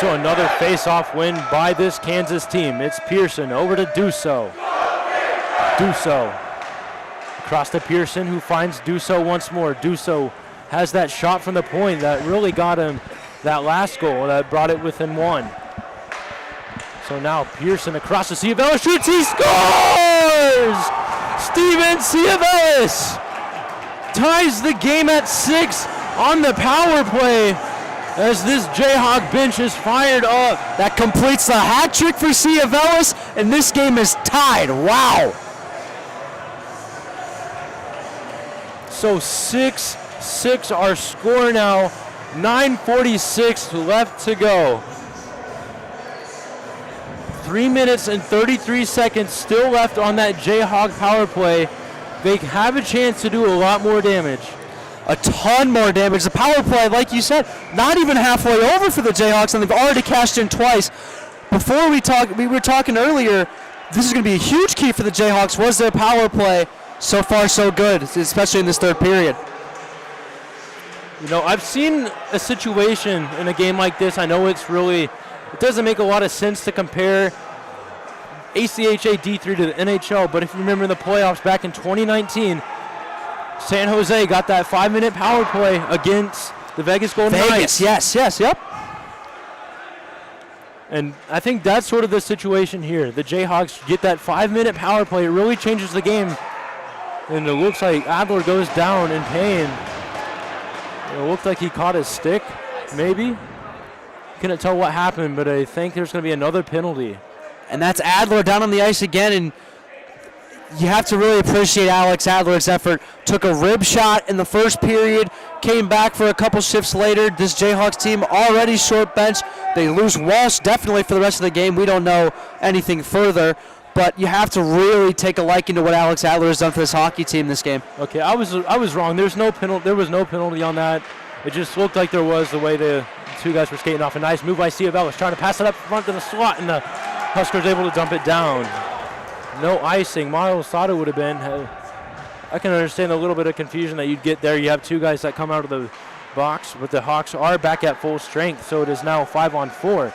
[SPEAKER 1] So another face-off win by this Kansas team. It's Pearson over to Duso. Duso across to Pearson, who finds Duso once more. Duso has that shot from the point that really got him that last goal that brought it within 1. So now Pearson across to Ciovelis, shoots, he scores! Steven Ciovelis ties the game at 6 on the power play, as this Jayhawk bench is fired up.
[SPEAKER 2] That completes the hat trick for Ciovelis, and this game is tied. Wow.
[SPEAKER 1] So 6-6 our score now. 9:46 left to go. 3 minutes and 33 seconds still left on that Jayhawk power play. They have a chance to do a lot more damage.
[SPEAKER 2] A ton more damage. The power play, like you said, not even halfway over for the Jayhawks, and they've already cashed in twice. Before we were talking earlier, this is going to be a huge key for the Jayhawks, was their power play. So far, so good, especially in this third period.
[SPEAKER 1] You know, I've seen a situation in a game like this. I know it doesn't make a lot of sense to compare ACHA D3 to the NHL, but if you remember in the playoffs back in 2019, San Jose got that 5-minute power play against the Vegas Golden Knights.
[SPEAKER 2] Yes, yep.
[SPEAKER 1] And I think that's sort of the situation here. The Jayhawks get that 5-minute power play. It really changes the game. And it looks like Adler goes down in pain. It looked like he caught his stick, maybe. Couldn't tell what happened, but I think there's going to be another penalty.
[SPEAKER 2] And that's Adler down on the ice again, and you have to really appreciate Alex Adler's effort. Took a rib shot in the first period, came back for a couple shifts later. This Jayhawks team already short bench. They lose Walsh definitely for the rest of the game. We don't know anything further, but you have to really take a liking to what Alex Adler has done for this hockey team this game.
[SPEAKER 1] Okay, I was wrong. There was no penalty on that. It just looked like there was, the way the two guys were skating off. A nice move by Ciovelis, trying to pass it up front to the slot, and the Huskers able to dump it down. No icing. Miles thought it would have been. I can understand a little bit of confusion that you'd get there. You have two guys that come out of the box, but the Hawks are back at full strength, so it is now 5-on-4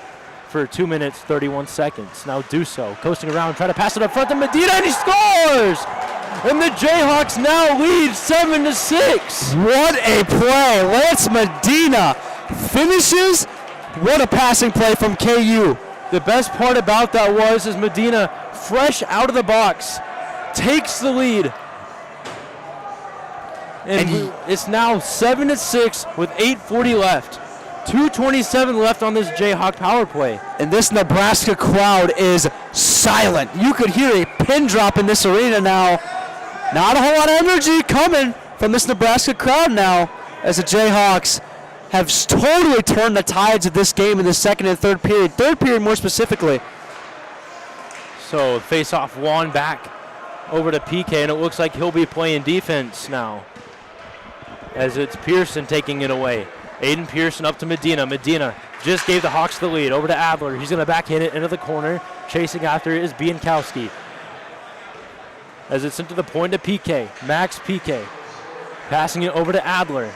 [SPEAKER 1] for 2 minutes, 31 seconds. Now Duso coasting around, trying to pass it up front to Medina, and he scores! And the Jayhawks now lead 7-6.
[SPEAKER 2] What a play. Lance Medina finishes. What a passing play from KU.
[SPEAKER 1] The best part about that is Medina, fresh out of the box, takes the lead. And it's now 7-6 with 8:40 left. 2:27 left on this Jayhawk power play.
[SPEAKER 2] And this Nebraska crowd is silent. You could hear a pin drop in this arena now. Not a whole lot of energy coming from this Nebraska crowd now, as the Jayhawks have totally turned the tides of this game in the second and third period. Third period more specifically.
[SPEAKER 1] So face-off won back over to PK, and it looks like he'll be playing defense now, as it's Pearson taking it away. Aiden Pearson up to Medina. Medina just gave the Hawks the lead. Over to Adler. He's going to backhand it into the corner. Chasing after it is Biankowski. As it's into the point to PK. Max PK. Passing it over to Adler.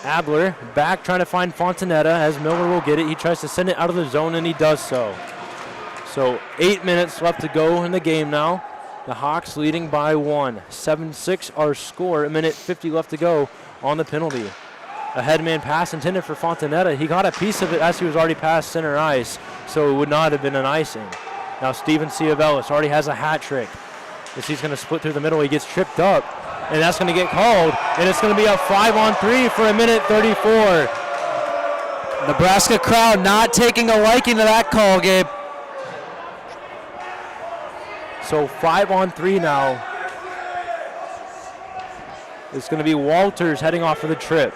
[SPEAKER 1] Adler back trying to find Fontanetta, as Miller will get it. He tries to send it out of the zone, and he does so. So 8 minutes left to go in the game now. The Hawks leading by 1. 7-6 our score. 1:50 left to go on the penalty. A headman pass intended for Fontanetta. He got a piece of it as he was already past center ice, so it would not have been an icing. Now Steven Ciavellis already has a hat trick. As he's going to split through the middle, he gets tripped up, and that's going to get called, and it's going to be a 5-on-3 for 1:34.
[SPEAKER 2] Nebraska crowd not taking a liking to that call, Gabe.
[SPEAKER 1] So 5-on-3 now. It's going to be Walters heading off for the trip.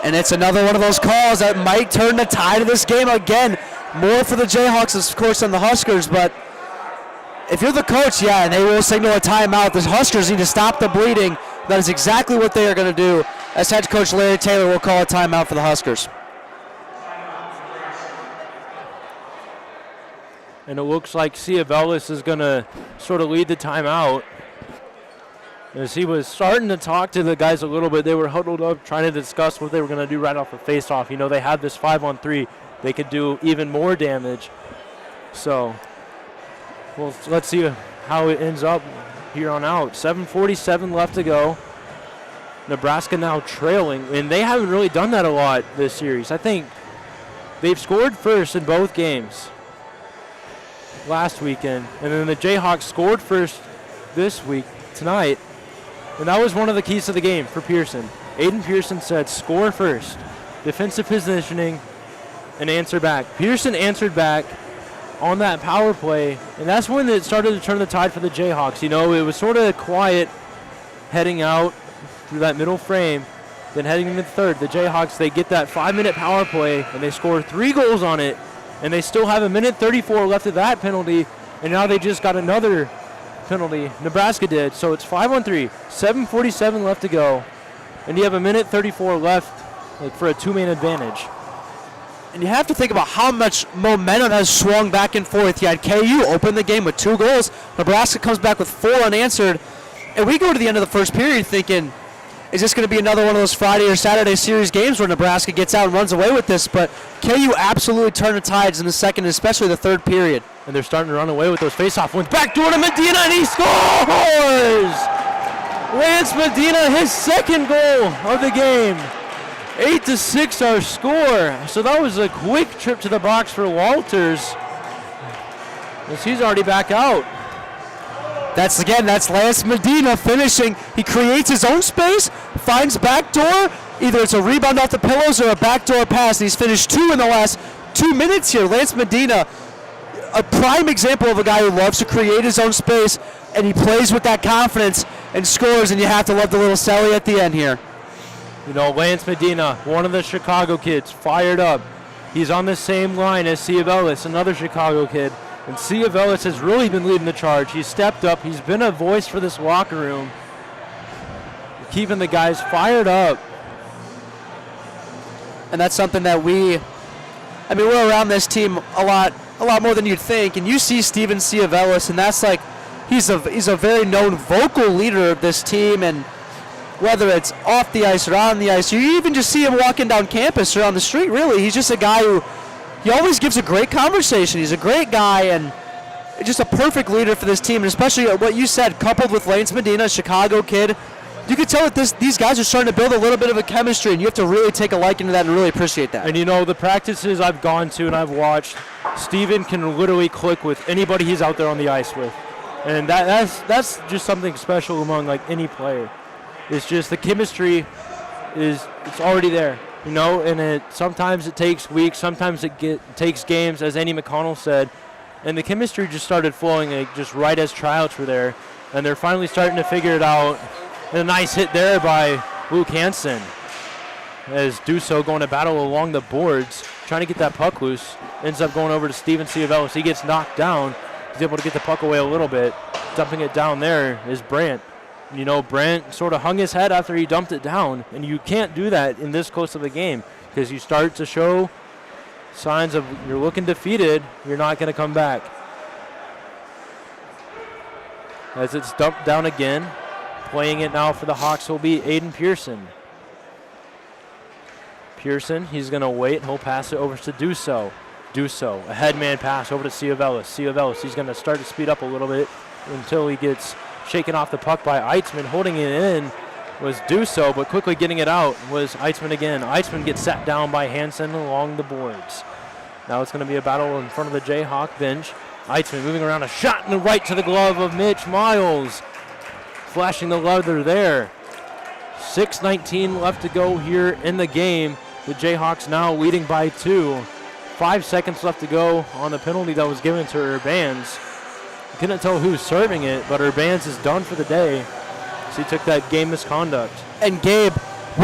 [SPEAKER 2] And it's another one of those calls that might turn the tide of this game again. More for the Jayhawks, of course, than the Huskers, but if you're the coach, yeah, and they will signal a timeout. The Huskers need to stop the bleeding. That is exactly what they are going to do. As head coach Larry Taylor will call a timeout for the Huskers.
[SPEAKER 1] And it looks like Ciavellis is going to sort of lead the timeout. As he was starting to talk to the guys a little bit, they were huddled up trying to discuss what they were going to do right off the face-off. You know, they had this 5-on-3. They could do even more damage. So, well, let's see how it ends up here on out. 7:47 left to go. Nebraska now trailing, and they haven't really done that a lot this series. I think they've scored first in both games last weekend, and then the Jayhawks scored first this week, tonight, and that was one of the keys to the game for Pearson. Aiden Pearson said, score first, defensive positioning, and answer back. Pearson answered back on that power play, and that's when it started to turn the tide for the Jayhawks. You know, it was sort of quiet heading out through that middle frame, then heading into the third. The Jayhawks, they get that 5-minute power play, and they score 3 goals on it, and they still have 1:34 left of that penalty, and now they just got another penalty. Nebraska did, so it's 5-on-3, 7:47 left to go, and you have 1:34 left, like, for a 2-man advantage.
[SPEAKER 2] And you have to think about how much momentum has swung back and forth. You had KU open the game with 2 goals. Nebraska comes back with 4 unanswered, and we go to the end of the first period thinking, is this going to be another one of those Friday or Saturday series games where Nebraska gets out and runs away with this? But KU absolutely turned the tides in the second, especially the third period.
[SPEAKER 1] And they're starting to run away with those face-off ones. Backdoor to Medina, and he scores! Lance Medina, his second goal of the game. 8-6 our score. So that was a quick trip to the box for Walters, as he's already back out.
[SPEAKER 2] That's Lance Medina finishing. He creates his own space, finds backdoor. Either it's a rebound off the pillows or a backdoor pass, and he's finished 2 in the last 2 minutes here. Lance Medina, a prime example of a guy who loves to create his own space, and he plays with that confidence and scores, and you have to love the little celly at the end here.
[SPEAKER 1] You know, Lance Medina, one of the Chicago kids, fired up. He's on the same line as Ciavellis, another Chicago kid. And Ciavellis has really been leading the charge. He's stepped up. He's been a voice for this locker room, keeping the guys fired up.
[SPEAKER 2] And that's something that we're around this team a lot more than you'd think. And you see Steven Ciavellis, and that's like, he's a very known vocal leader of this team. And whether it's off the ice or on the ice, you even just see him walking down campus or on the street, really. He's just a guy who, he always gives a great conversation. He's a great guy and just a perfect leader for this team, and especially what you said, coupled with Lance Medina, a Chicago kid. You can tell that these guys are starting to build a little bit of a chemistry, and you have to really take a liking to that and really appreciate that.
[SPEAKER 1] And you know, the practices I've gone to and I've watched, Steven can literally click with anybody he's out there on the ice with. And that's just something special among, like, any player. It's just the chemistry it's already there. You know, and sometimes it takes weeks, sometimes it takes games, as Andy McConnell said, and the chemistry just started flowing, like, just right as tryouts were there, and they're finally starting to figure it out. And a nice hit there by Luke Hansen, as Dusso going to battle along the boards, trying to get that puck loose, ends up going over to Steven Ciavellis. He gets knocked down. He's able to get the puck away a little bit. Dumping it down there is Brandt. You know, Brandt sort of hung his head after he dumped it down, and you can't do that in this close of a game, because you start to show signs of you're looking defeated, you're not going to come back. As it's dumped down again, playing it now for the Hawks will be Aiden Pearson. Pearson, he's going to wait, and he'll pass it over to Dusso. do so. A headman pass over to Ciavellis. Ciavellis, he's going to start to speed up a little bit until he gets shaken off the puck by Eitzman. Holding it in was do so, but quickly getting it out was Eitzman again. Eitzman gets sat down by Hansen along the boards. Now it's going to be a battle in front of the Jayhawk bench. Eitzman moving around, a shot in the right to the glove of Mitch Miles. Flashing the leather there. 6:19 left to go here in the game. The Jayhawks now leading by 2. 5 seconds left to go on the penalty that was given to Urbans. Couldn't tell who's serving it, but Urbans is done for the day. So he took that game misconduct.
[SPEAKER 2] And Gabe,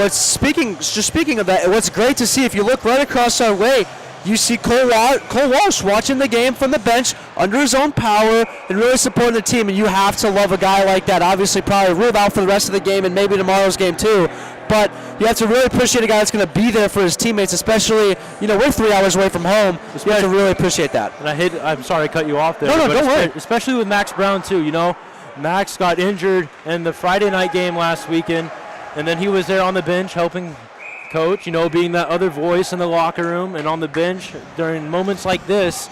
[SPEAKER 2] speaking of that, what's great to see, if you look right across our way, you see Cole Walsh watching the game from the bench under his own power and really supporting the team, and you have to love a guy like that. Obviously, probably ruled out for the rest of the game and maybe tomorrow's game too, but you have to really appreciate a guy that's going to be there for his teammates, especially, we're 3 hours away from home. You have to really appreciate that.
[SPEAKER 1] And I'm sorry I cut you off there.
[SPEAKER 2] No, don't worry.
[SPEAKER 1] Especially with Max Brown too, Max got injured in the Friday night game last weekend, and then he was there on the bench helping coach, being that other voice in the locker room and on the bench during moments like this.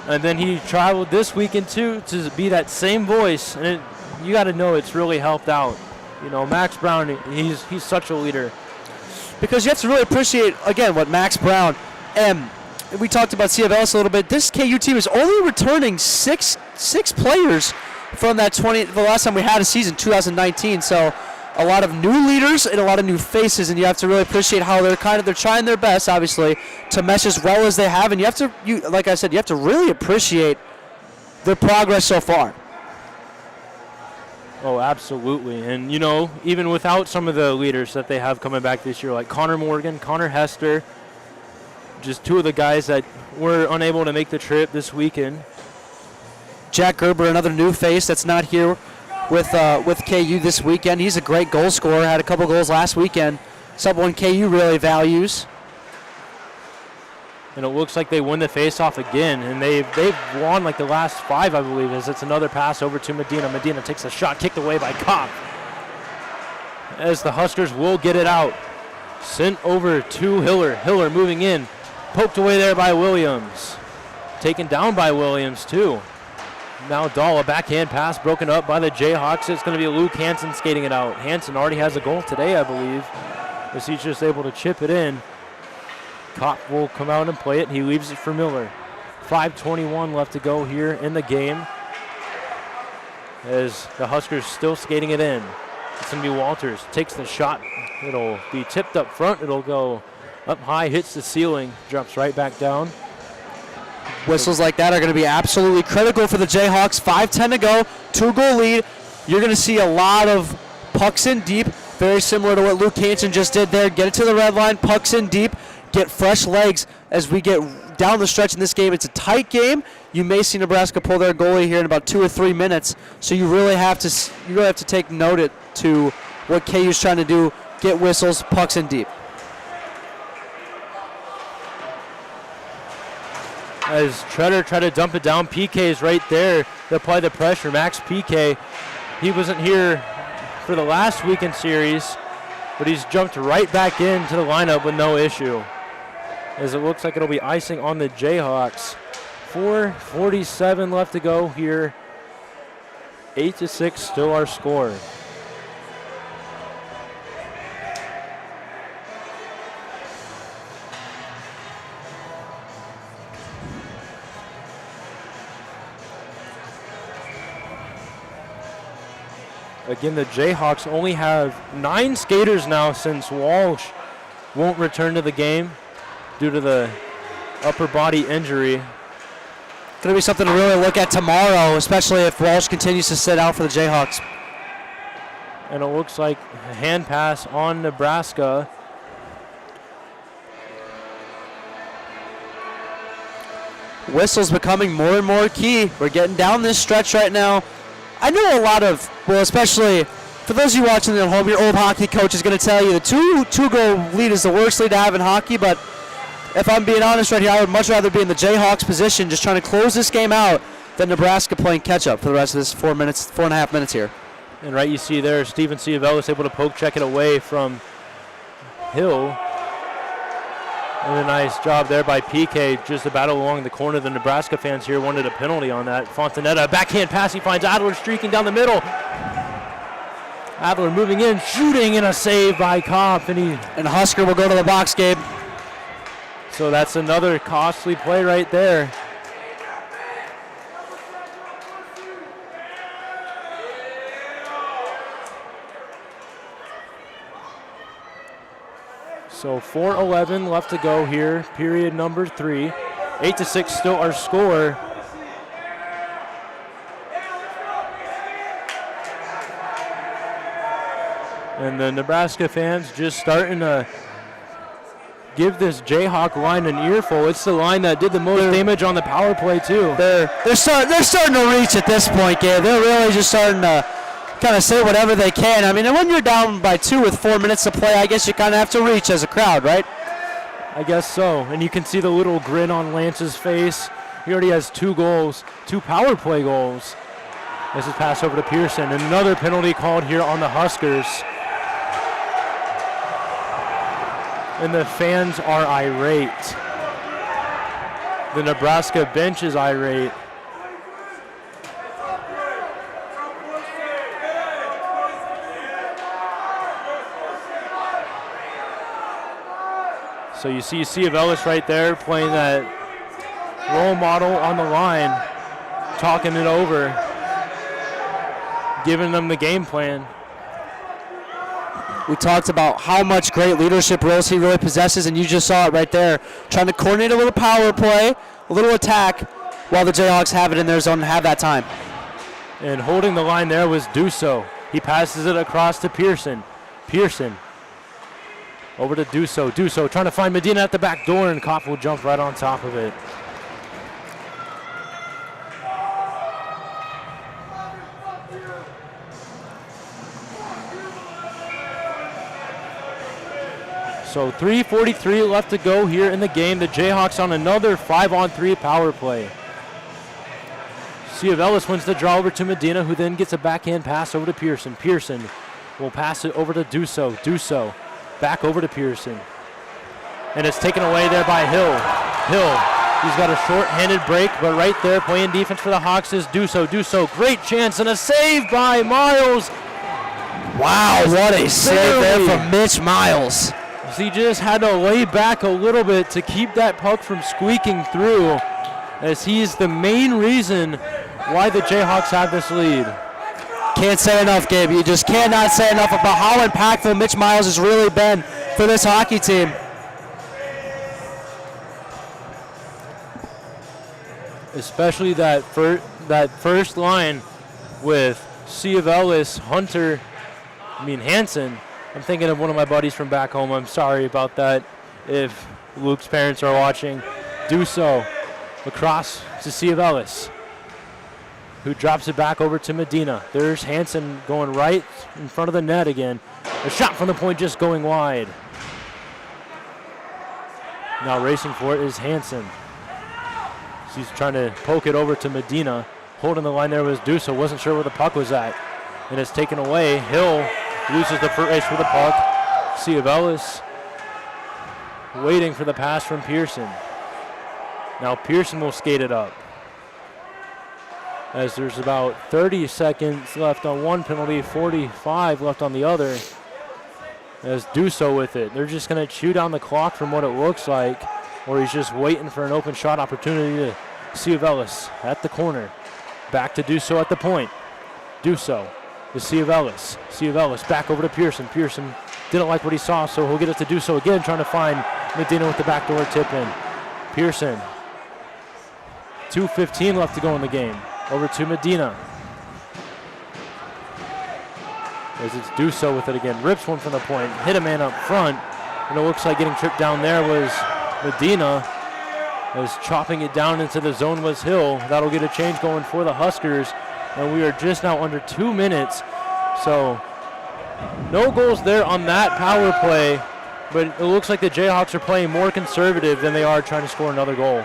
[SPEAKER 1] And then he traveled this weekend too to be that same voice, and you got to know it's really helped out. Max Brown, he's such a leader.
[SPEAKER 2] Because you have to really appreciate, again, what Max Brown, and we talked about CFLS a little bit, this KU team is only returning six players from the last time we had a season, 2019, so a lot of new leaders and a lot of new faces, and you have to really appreciate how they're trying their best, obviously, to mesh as well as they have, and like I said, you have to really appreciate their progress so far.
[SPEAKER 1] Oh, absolutely. And, even without some of the leaders that they have coming back this year, like Connor Morgan, Connor Hester, just 2 of the guys that were unable to make the trip this weekend.
[SPEAKER 2] Jack Gerber, another new face that's not here with KU this weekend. He's a great goal scorer, had a couple goals last weekend. Someone KU really values.
[SPEAKER 1] And it looks like they win the faceoff again, and they've won like the last 5, I believe, as it's another pass over to Medina. Medina takes a shot, kicked away by Kopp. As the Huskers will get it out. Sent over to Hiller. Hiller moving in. Poked away there by Williams. Taken down by Williams, too. Now Dahl, a backhand pass broken up by the Jayhawks. It's going to be Luke Hansen skating it out. Hansen already has a goal today, I believe, as he's just able to chip it in. Kopp will come out and play it. He leaves it for Miller. 5:21 left to go here in the game, as the Huskers still skating it in. It's going to be Walters. Takes the shot. It'll be tipped up front. It'll go up high, hits the ceiling, drops right back down.
[SPEAKER 2] Whistles like that are going to be absolutely critical for the Jayhawks. 5:10 to go, 2-goal lead. You're going to see a lot of pucks in deep, very similar to what Luke Hansen just did there. Get it to the red line, pucks in deep, get fresh legs as we get down the stretch in this game. It's a tight game. You may see Nebraska pull their goalie here in about 2 or 3 minutes, so you really have to take note to what KU's trying to do. Get whistles, pucks in deep.
[SPEAKER 1] As Treader tried to dump it down, PK is right there to apply the pressure. Max PK, he wasn't here for the last weekend series, but he's jumped right back into the lineup with no issue, as it looks like it'll be icing on the Jayhawks. 4:47 left to go here. 8-6 still our score. Again, the Jayhawks only have 9 skaters now, since Walsh won't return to the game due to the upper body injury.
[SPEAKER 2] Going to be something to really look at tomorrow, especially if Walsh continues to sit out for the Jayhawks.
[SPEAKER 1] And it looks like a hand pass on Nebraska.
[SPEAKER 2] Whistles becoming more and more key. We're getting down this stretch right now. I know a lot of, especially for those of you watching at home, your old hockey coach is going to tell you the two-goal lead is the worst lead to have in hockey, but if I'm being honest right here, I would much rather be in the Jayhawks position just trying to close this game out than Nebraska playing catch-up for the rest of this 4.5 minutes here.
[SPEAKER 1] And right, you see there, Steven Ciavellis able to poke check it away from Hill. And a nice job there by PK. Just a battle along the corner. The Nebraska fans here wanted a penalty on that. Fontanetta, backhand pass. He finds Adler streaking down the middle. Adler moving in, shooting, and a save by Kopp.
[SPEAKER 2] And Husker will go to the box, Gabe.
[SPEAKER 1] So that's another costly play right there. So 4:11 left to go here, period number 3. 8-6 still our score. And the Nebraska fans just starting to give this Jayhawk line an earful. It's the line that did the most damage on the power play too.
[SPEAKER 2] They're starting to reach at this point, Gabe. They're really just starting to kind of say whatever they can. I mean, and when you're down by 2 with 4 minutes to play, I guess you kind of have to reach as a crowd, right?
[SPEAKER 1] I guess so. And you can see the little grin on Lance's face. He already has 2 goals, 2 power play goals. This is passed over to Pearson. Another penalty called here on the Huskers. And the fans are irate. The Nebraska bench is irate. So you see C of Ellis right there playing that role model on the line, talking it over, giving them the game plan.
[SPEAKER 2] We talked about how much great leadership roles he really possesses, and you just saw it right there, trying to coordinate a little power play, a little attack, while the Jayhawks have it in their zone and have that time.
[SPEAKER 1] And holding the line there was Dusso. He passes it across to Pearson. Pearson over to Dusso. Dusso trying to find Medina at the back door, and Kopp will jump right on top of it. So 3:43 left to go here in the game. The Jayhawks on another 5-on-3 power play. C of Ellis wins the draw over to Medina, who then gets a backhand pass over to Pearson. Pearson will pass it over to Dusso. Dusso back over to Pearson. And it's taken away there by Hill. Hill, he's got a short-handed break, but right there playing defense for the Hawks is Dusso. Dusso, great chance and a save by Miles.
[SPEAKER 2] Wow, what a save there from Mitch Miles.
[SPEAKER 1] He just had to lay back a little bit to keep that puck from squeaking through, as he's the main reason why the Jayhawks have this lead.
[SPEAKER 2] Can't say enough, Gabe. You just cannot say enough about how impactful Mitch Miles has really been for this hockey team.
[SPEAKER 1] Especially that first line with C of Ellis, Hanson. I'm thinking of one of my buddies from back home. I'm sorry about that if Luke's parents are watching. Dusso across to C of Ellis, who drops it back over to Medina. There's Hanson going right in front of the net again. A shot from the point just going wide. Now racing for it is Hanson. He's trying to poke it over to Medina. Holding the line there was Dusso. Wasn't sure where the puck was at. And it's taken away. Hill loses the first race for the puck. C of Ellis waiting for the pass from Pearson. Now Pearson will skate it up, as there's about 30 seconds left on one penalty, 45 left on the other. As Dusso with it. They're just going to chew down the clock from what it looks like, or he's just waiting for an open shot opportunity to C of Ellis at the corner. Back to Dusso at the point. Dusso to C of Ellis. C of Ellis back over to Pearson. Pearson didn't like what he saw, so he'll get it to Dusso again, trying to find Medina with the backdoor tip in. Pearson. 2:15 left to go in the game. Over to Medina. As it's Dusso with it again. Rips one from the point. Hit a man up front. And it looks like getting tripped down there was Medina. As chopping it down into the zone was Hill. That'll get a change going for the Huskers. And we are just now under 2 minutes. So no goals there on that power play. But it looks like the Jayhawks are playing more conservative than they are trying to score another goal.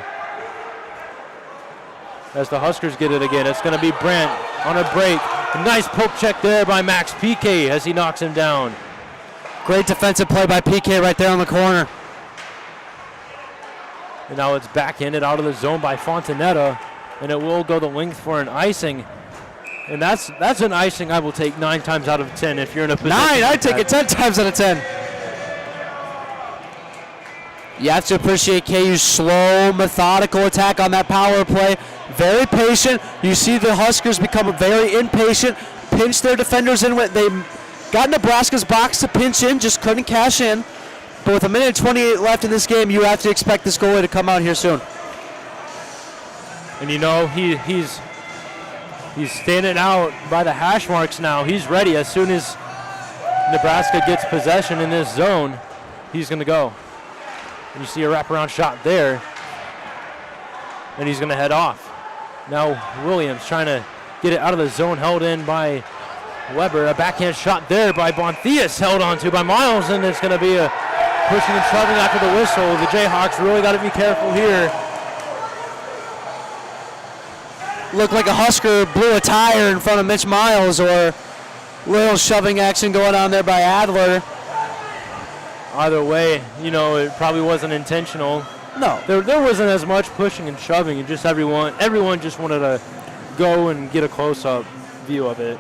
[SPEAKER 1] As the Huskers get it again, it's going to be Brandt on a break. A nice poke check there by Max PK as he knocks him down.
[SPEAKER 2] Great defensive play by PK right there on the corner.
[SPEAKER 1] And now it's backhanded out of the zone by Fontanetta, and it will go the length for an icing. And that's an icing I will take 9 times out of 10 if you're in a position.
[SPEAKER 2] 9, I'd take it 10 times out of 10. You have to appreciate KU's slow, methodical attack on that power play. Very patient. You see the Huskers become very impatient, pinch their defenders in. They got Nebraska's box to pinch in, just couldn't cash in. But with 1:28 left in this game, you have to expect this goalie to come out here soon.
[SPEAKER 1] And you know, he's standing out by the hash marks now. He's ready. As soon as Nebraska gets possession in this zone, he's going to go. And you see a wraparound shot there, and he's going to head off. Now Williams trying to get it out of the zone, held in by Weber. A backhand shot there by Bontheus, held onto by Miles, and it's going to be a pushing and shoving after the whistle. The Jayhawks really got to be careful here.
[SPEAKER 2] Looked like a Husker blew a tire in front of Mitch Miles, or little shoving action going on there by Adler.
[SPEAKER 1] Either way, you know, it probably wasn't intentional.
[SPEAKER 2] No.
[SPEAKER 1] There wasn't as much pushing and shoving, and just everyone just wanted to go and get a close-up view of it.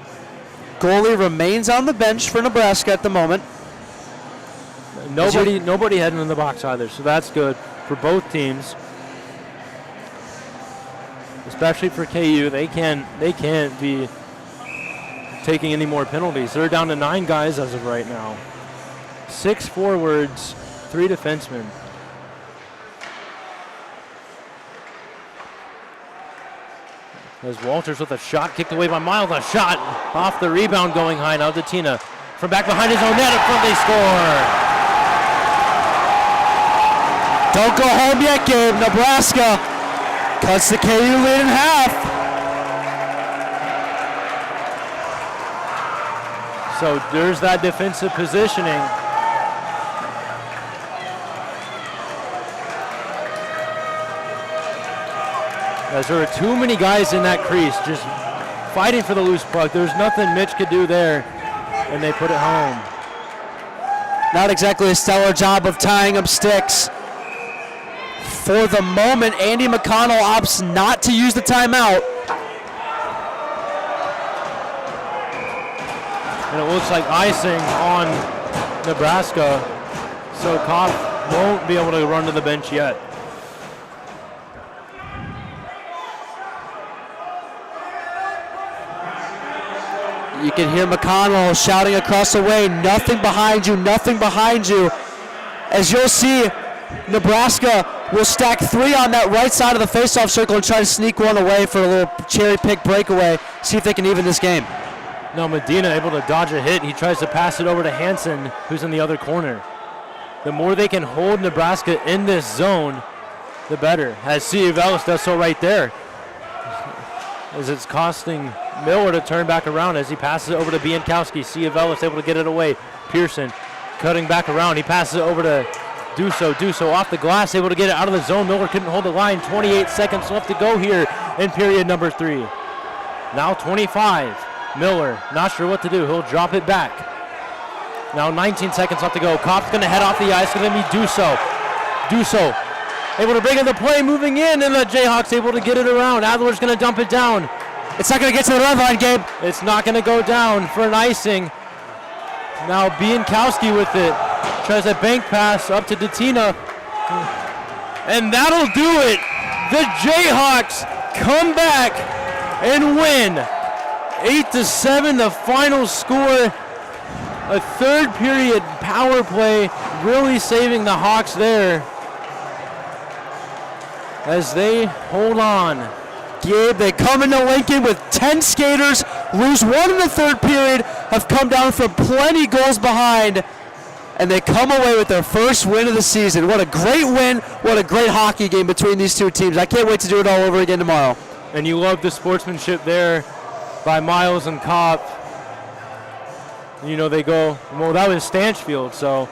[SPEAKER 2] Goalie remains on the bench for Nebraska at the moment.
[SPEAKER 1] Nobody heading in the box either, so that's good for both teams. Especially for KU, they can't be taking any more penalties. They're down to 9 guys as of right now. 6 forwards, 3 defensemen. As Walters with a shot kicked away by Miles, a shot off the rebound going high. Now to Tina from back behind his own net. Up front they score.
[SPEAKER 2] Don't go home yet, Gabe. Nebraska cuts the KU lead in half.
[SPEAKER 1] So there's that defensive positioning. As there are too many guys in that crease just fighting for the loose puck. There's nothing Mitch could do there, and they put it home.
[SPEAKER 2] Not exactly a stellar job of tying up sticks. For the moment, Andy McConnell opts not to use the timeout.
[SPEAKER 1] And it looks like icing on Nebraska, so Kopp won't be able to run to the bench yet.
[SPEAKER 2] You can hear McConnell shouting across the way, nothing behind you, nothing behind you. As you'll see, Nebraska will stack 3 on that right side of the faceoff circle and try to sneak one away for a little cherry pick breakaway, see if they can even this game.
[SPEAKER 1] Now Medina able to dodge a hit. He tries to pass it over to Hansen, who's in the other corner. The more they can hold Nebraska in this zone, the better. As Cievelis does so right there. As it's costing Miller to turn back around as he passes it over to Biankowski. Cievelis able to get it away. Pearson cutting back around. He passes it over to Duso. Duso off the glass, able to get it out of the zone. Miller couldn't hold the line. 28 seconds left to go here in period number 3. Now 25. Miller, not sure what to do. He'll drop it back. Now 19 seconds left to go. Kopp's going to head off the ice. Going to be Duso. Duso able to bring in the play, moving in, and the Jayhawks able to get it around. Adler's going to dump it down.
[SPEAKER 2] It's not going to get to the red line, Gabe.
[SPEAKER 1] It's not going to go down for an icing. Now Biankowski with it. Tries a bank pass up to Datina. And that'll do it. The Jayhawks come back and win. 8-7, the final score. A third period power play really saving the Hawks there as they hold on.
[SPEAKER 2] Gabe, they come into Lincoln with 10 skaters, lose 1 in the third period, have come down from plenty goals behind, and they come away with their first win of the season. What a great win, what a great hockey game between these two teams. I can't wait to do it all over again tomorrow.
[SPEAKER 1] And you love the sportsmanship there by Miles and Kopp. You know, they go, well, that was Stanchfield, so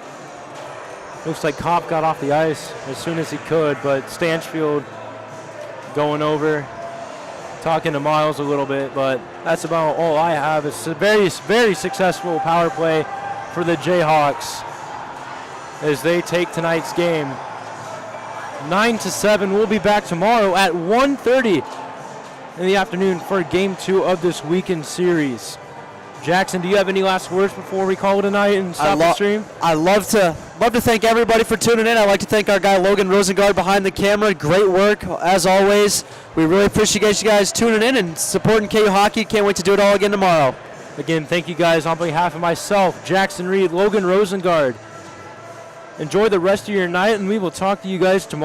[SPEAKER 1] looks like Kopp got off the ice as soon as he could, but Stanchfield going over, talking to Miles a little bit, but that's about all I have. It's a very, very successful power play for the Jayhawks as they take tonight's game 9-7. We'll be back tomorrow at 1:30 in the afternoon for Game 2 of this weekend series. Jackson, do you have any last words before we call it a night and stop the stream?
[SPEAKER 2] I'd love to thank everybody for tuning in. I'd like to thank our guy Logan Rosengard behind the camera. Great work, as always. We really appreciate you guys tuning in and supporting KU Hockey. Can't wait to do it all again tomorrow.
[SPEAKER 1] Again, thank you guys on behalf of myself, Jackson Reed, Logan Rosengard. Enjoy the rest of your night, and we will talk to you guys tomorrow.